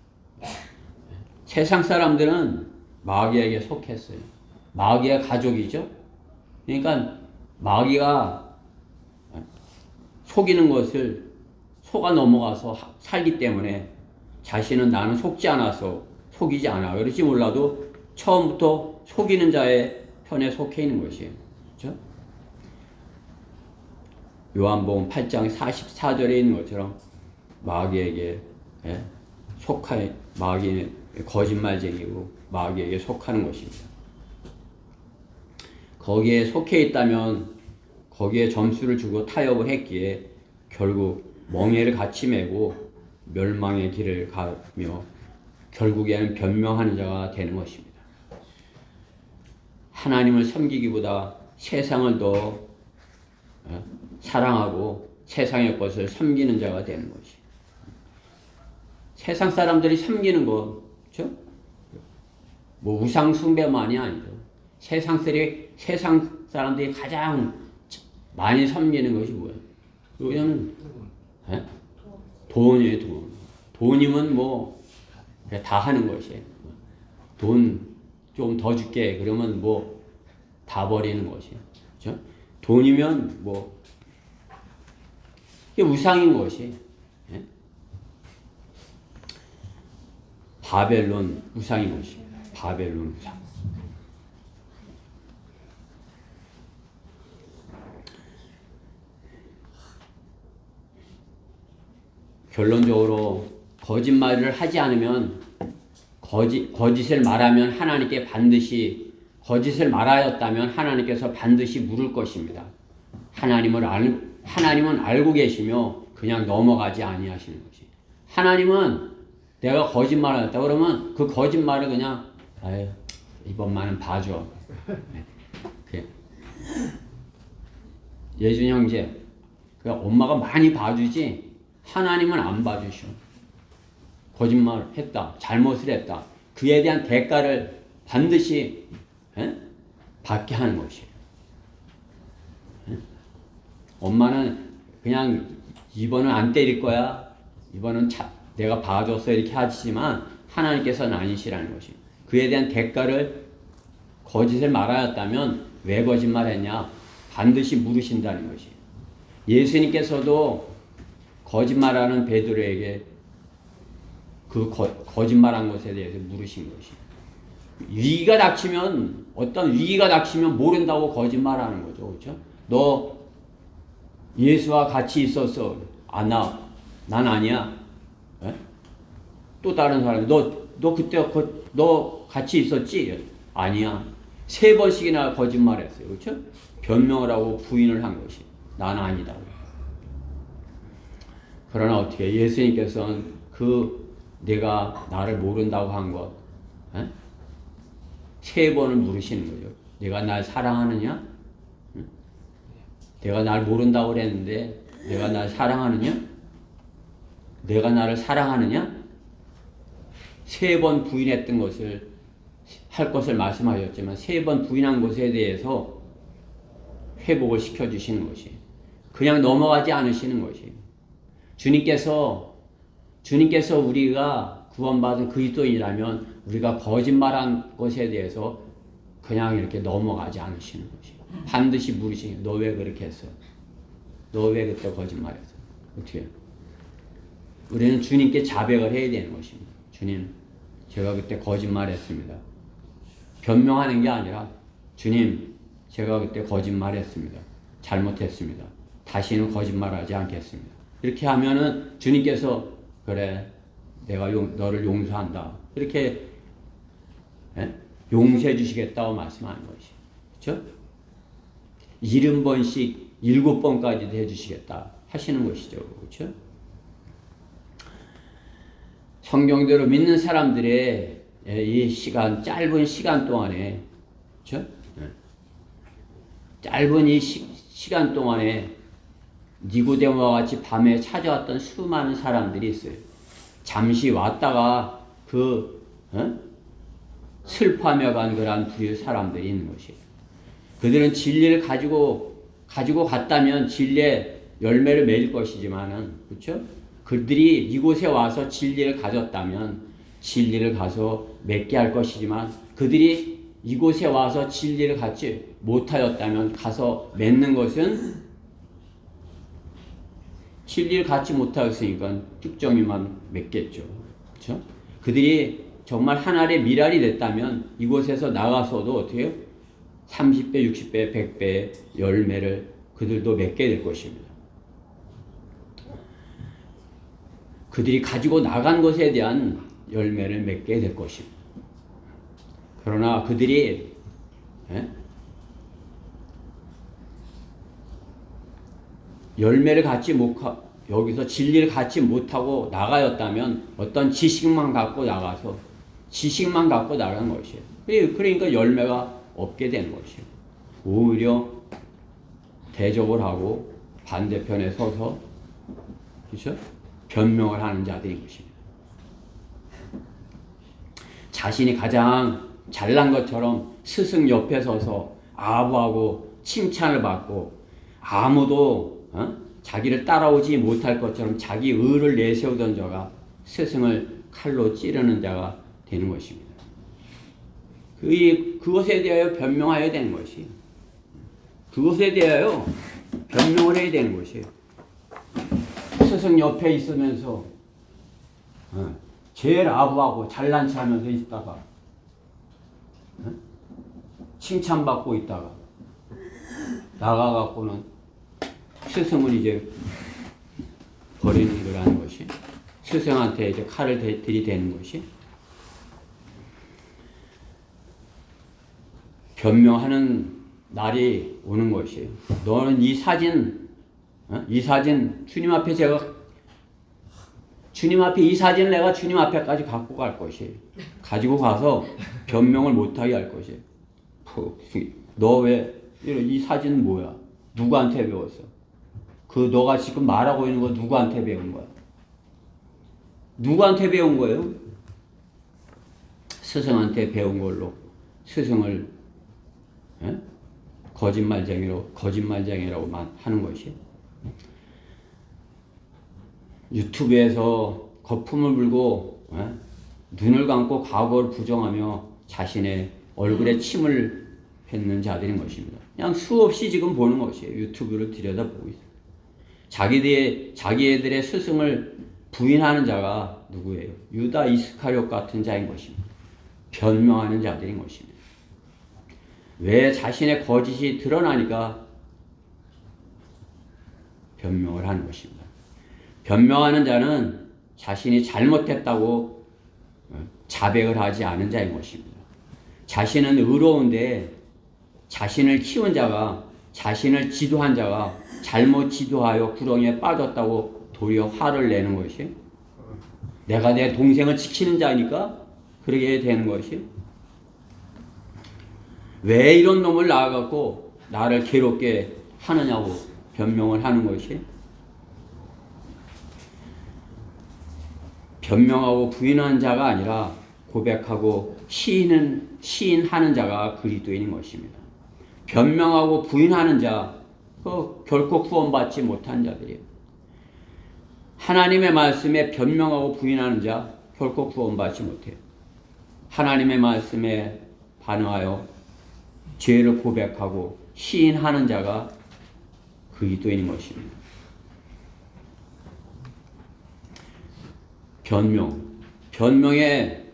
세상 사람들은 마귀에게 속했어요. 마귀의 가족이죠. 그러니까 마귀가 속이는 것을 속아 넘어가서 살기 때문에 자신은 나는 속지 않아서 속이지 않아. 그렇지 몰라도 처음부터 속이는 자의 편에 속해 있는 것이에요. 그렇죠? 요한복음 8장 44절에 있는 것처럼 마귀에게 마귀는 거짓말쟁이고 마귀에게 속하는 것입니다. 거기에 속해 있다면 거기에 점수를 주고 타협을 했기에 결국 멍에를 같이 메고 멸망의 길을 가며 결국에는 변명하는 자가 되는 것입니다. 하나님을 섬기기보다 세상을 더 사랑하고 세상의 것을 섬기는 자가 되는 것이. 세상 사람들이 섬기는 것, 그렇죠? 뭐 우상 숭배만이 아니죠. 세상 사람들이 가장 많이 섬기는 것이 뭐예요? 그냥 예? 돈이에요, 돈. 돈이면 뭐 다 하는 것이에요. 돈 좀 더 줄게 그러면 뭐 다 버리는 것이에요. 그렇죠? 돈이면 뭐 이게 우상인 것이. 예? 바벨론 우상인 것입니다. 바벨론 우상. 결론적으로 거짓말을 하지 않으면 거짓을 말하면 하나님께 반드시 거짓을 말하였다면 하나님께서 반드시 물을 것입니다. 하나님은 알고 계시며 그냥 넘어가지 아니하시는 것이. 하나님은 내가 거짓말을 했다 그러면 그 거짓말을 그냥 아유 이번만은 봐줘. 그래. 예준 형제, 그러니까 엄마가 많이 봐주지 하나님은 안 봐주셔. 거짓말 했다, 잘못을 했다. 그에 대한 대가를 반드시 받게 하는 것이에요. 엄마는 그냥 이번은 안 때릴 거야. 이번은 내가 봐줬어 이렇게 하지만 하나님께서는 아니시라는 것이에요. 그에 대한 대가를 거짓을 말하였다면 왜 거짓말했냐? 반드시 물으신다는 것이에요. 예수님께서도 거짓말하는 베드로에게 그 거짓말한 것에 대해서 물으신 것이에요. 위기가 닥치면 어떤 위기가 닥치면 모른다고 거짓말하는 거죠, 그렇죠? 너 예수와 같이 있었어? 난 아니야. 에? 또 다른 사람이 너 그때 너 같이 있었지? 아니야. 3번씩이나 거짓말했어요, 그렇죠? 변명을 하고 부인을 한 것이 난 아니다. 그러나 어떻게 예수님께서는 내가 나를 모른다고 한 것, 3번을 물으시는 거죠. 내가 날 사랑하느냐? 내가 날 모른다고 그랬는데 내가 날 사랑하느냐? 내가 나를 사랑하느냐? 3번 부인했던 것을 할 것을 말씀하셨지만 3번 부인한 것에 대해서 회복을 시켜주시는 것이 그냥 넘어가지 않으시는 것이 주님께서 우리가 구원받은 그리스도인이라면 우리가 거짓말한 것에 대해서 그냥 이렇게 넘어가지 않으시는 것이 반드시 물으시는 너 왜 그렇게 했어? 너 왜 그때 거짓말했어? 어떻게? 우리는 주님께 자백을 해야 되는 것입니다. 주님, 제가 그때 거짓말했습니다. 변명하는 게 아니라 주님, 제가 그때 거짓말했습니다. 잘못했습니다. 다시는 거짓말하지 않겠습니다. 이렇게 하면은 주님께서 그래, 내가 너를 용서한다. 이렇게 용서해 주시겠다고 말씀하는 것이. 그렇죠? 70번씩 7번까지도 해주시겠다 하시는 것이죠. 그렇죠? 성경대로 믿는 사람들의 이 짧은 시간 동안에, 그렇죠? 짧은 이 시간 동안에 니고데모와 같이 밤에 찾아왔던 수많은 사람들이 있어요. 잠시 왔다가 슬퍼하며 간 그런 부류 사람들이 있는 것이에요. 그들은 진리를 가지고 갔다면 진리의 열매를 맺을 것이지만은, 그렇죠? 그들이 이곳에 와서 진리를 가졌다면 진리를 가서 맺게 할 것이지만 그들이 이곳에 와서 진리를 갖지 못하였다면 가서 맺는 것은 진리를 갖지 못하였으니까 쭉정이만 맺겠죠. 그렇죠? 그들이 정말 하나의 미랄이 됐다면 이곳에서 나가서도 어떻게 해요? 30배, 60배, 100배의 열매를 그들도 맺게 될 것입니다. 그들이 가지고 나간 것에 대한 열매를 맺게 될 것입니다. 그러나 그들이 열매를 갖지 못하고 여기서 진리를 갖지 못하고 나가였다면 어떤 지식만 갖고 나가서 지식만 갖고 나간 것이에요. 그러니까 열매가 없게 되는 것이에요. 오히려 대적을 하고 반대편에 서서, 그렇죠? 변명을 하는 자들인 것입니다. 자신이 가장 잘난 것처럼 스승 옆에 서서 아부하고 칭찬을 받고 아무도 자기를 따라오지 못할 것처럼 자기 의를 내세우던 자가 스승을 칼로 찌르는 자가 되는 것입니다. 그것에 대하여 변명해야 되는 것이, 그것에 대하여 변명을 해야 되는 것이에요. 스승 옆에 있으면서 제일 아부하고 잘난 체 하면서 있다가 칭찬받고 있다가 나가갖고는 스승을 이제 버리는 거라는 것이, 스승한테 이제 칼을 들이대는 것이, 변명하는 날이 오는 것이에요. 너는 이 사진 주님 앞에 이 사진을 내가 주님 앞에까지 갖고 갈 것이에요. 가지고 가서 변명을 못하게 할 것이에요. 너 왜 이 사진은 뭐야? 누구한테 배웠어? 너가 지금 말하고 있는 거 누구한테 배운 거야? 누구한테 배운 거예요? 스승한테 배운 걸로 스승을 거짓말쟁이라고 하는 것이, 유튜브에서 거품을 불고 눈을 감고 과거를 부정하며 자신의 얼굴에 침을 뱉는 자들인 것입니다. 그냥 수없이 지금 보는 것이에요. 유튜브를 들여다보고 있어요. 자기애들의 스승을 부인하는 자가 누구예요? 유다 이스카리옷 같은 자인 것입니다. 변명하는 자들인 것입니다. 왜? 자신의 거짓이 드러나니까 변명을 하는 것입니다. 변명하는 자는 자신이 잘못했다고 자백을 하지 않은 자인 것입니다. 자신은 의로운데 자신을 키운 자가, 자신을 지도한 자가 잘못 지도하여 구렁이에 빠졌다고 도리어 화를 내는 것이, 내가 내 동생을 지키는 자니까 그러게 되는 것이, 왜 이런 놈을 낳아갖고 나를 괴롭게 하느냐고 변명을 하는 것이, 변명하고 부인하는 자가 아니라 고백하고 시인하는 자가 그리스도인인 것입니다. 변명하고 부인하는 자, 결코 구원받지 못한 자들이에요. 하나님의 말씀에 변명하고 부인하는 자 결코 구원받지 못해요. 하나님의 말씀에 반응하여 죄를 고백하고 시인하는 자가 그리스도인인 것입니다. 변명의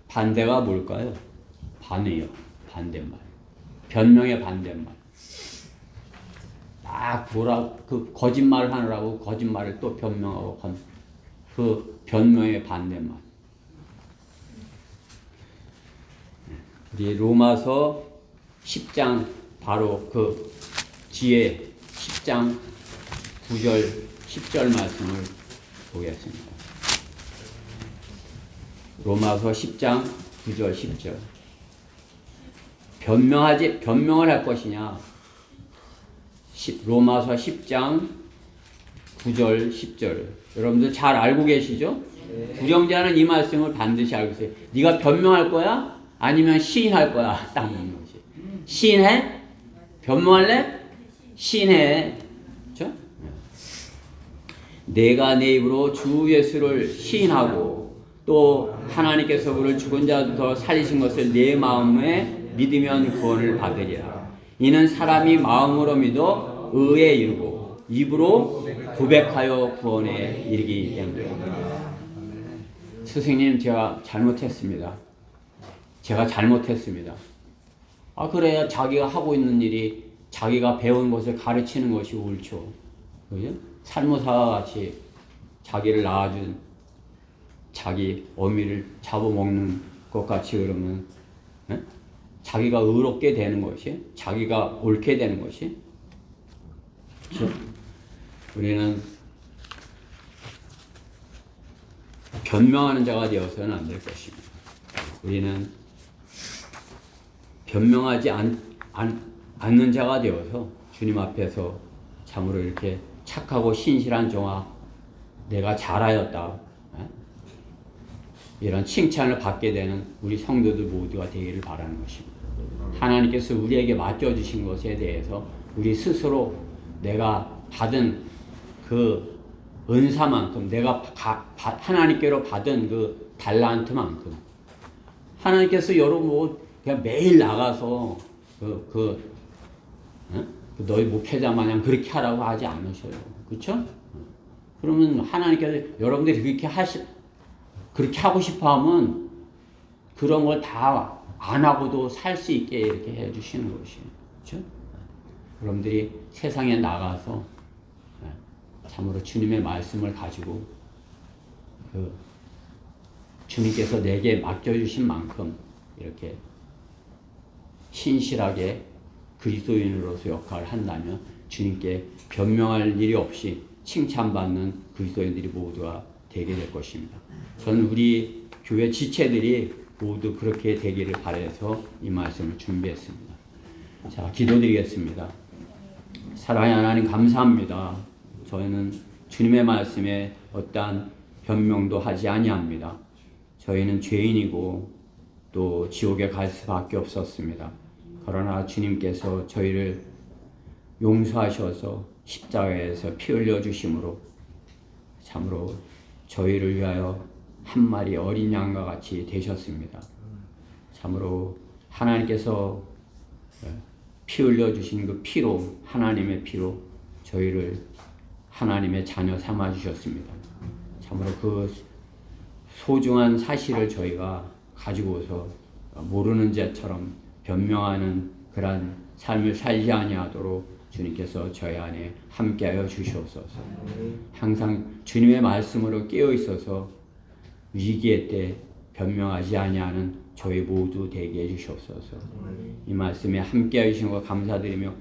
반대가 뭘까요? 반의요. 반대말. 변명의 반대말. 거짓말을 하느라고 거짓말을 또 변명하고 그 변명의 반대말. 우리 로마서 10장 바로 그 뒤에 10장 9절 10절 말씀을 보겠습니다. 로마서 10장 9절 10절. 변명을 할 것이냐? 로마서 10장 9절 10절. 여러분들 잘 알고 계시죠? 구정자는 이 말씀을 반드시 알고 있어요. 네가 변명할 거야? 아니면 시인할 거야? 딱 묻는 것이. 시인해? 변명할래? 시인해. 그렇죠? 내가 내 입으로 주 예수를 시인하고 또 하나님께서 그를 죽은 자부터 살리신 것을 내 마음에 믿으면 구원을 받으리라. 이는 사람이 마음으로 믿어 의에 이르고 입으로 고백하여 구원에 이르기 때문입니다. 스승님, 제가 잘못했습니다. 그래야 자기가 하고 있는 일이 자기가 배운 것을 가르치는 것이 옳죠. 그죠? 살모사와 같이 자기를 낳아준 자기 어미를 잡아먹는 것 같이 그러면 자기가 의롭게 되는 것이, 자기가 옳게 되는 것이, 그렇죠? 우리는 변명하는 자가 되어서는 안 될 것입니다. 우리는 변명하지 않는 자가 되어서 주님 앞에서 참으로 이렇게 착하고 신실한 종아, 내가 잘하였다, 이런 칭찬을 받게 되는 우리 성도들 모두가 되기를 바라는 것입니다. 하나님께서 우리에게 맡겨주신 것에 대해서 우리 스스로 내가 받은 그 은사만큼, 내가 하나님께로 받은 그 달란트만큼, 하나님께서 여러분 뭐 그냥 매일 나가서 너희 목회자 마냥 그렇게 하라고 하지 않으셔요. 그렇죠? 그러면 하나님께서 여러분들이 그렇게 하고 싶어 하면 그런 걸 다 안 하고도 살 수 있게 이렇게 해 주시는 것이에요. 그렇죠? 여러분들이 세상에 나가서 참으로 주님의 말씀을 가지고 주님께서 내게 맡겨주신 만큼 이렇게 신실하게 그리스도인으로서 역할을 한다면 주님께 변명할 일이 없이 칭찬받는 그리스도인들이 모두가 되게 될 것입니다. 저는 우리 교회 지체들이 모두 그렇게 되기를 바라서 이 말씀을 준비했습니다. 자, 기도드리겠습니다. 사랑의 하나님 감사합니다. 저희는 주님의 말씀에 어떠한 변명도 하지 아니합니다. 저희는 죄인이고 또 지옥에 갈 수밖에 없었습니다. 그러나 주님께서 저희를 용서하셔서 십자가에서 피 흘려 주심으로 참으로 저희를 위하여 한 마리 어린 양과 같이 되셨습니다. 참으로 하나님께서 피 흘려 주신 그 피로, 하나님의 피로 저희를 하나님의 자녀 삼아 주셨습니다. 참으로 그 소중한 사실을 저희가 가지고서 모르는 자처럼 변명하는 그러한 삶을 살지 아니하도록 주님께서 저희 안에 함께하여 주시옵소서. 항상 주님의 말씀으로 깨어 있어서 위기의 때 변명하지 아니하는 저희 모두 되게 해주시옵소서. 이 말씀에 함께하여 주신 것 감사드리며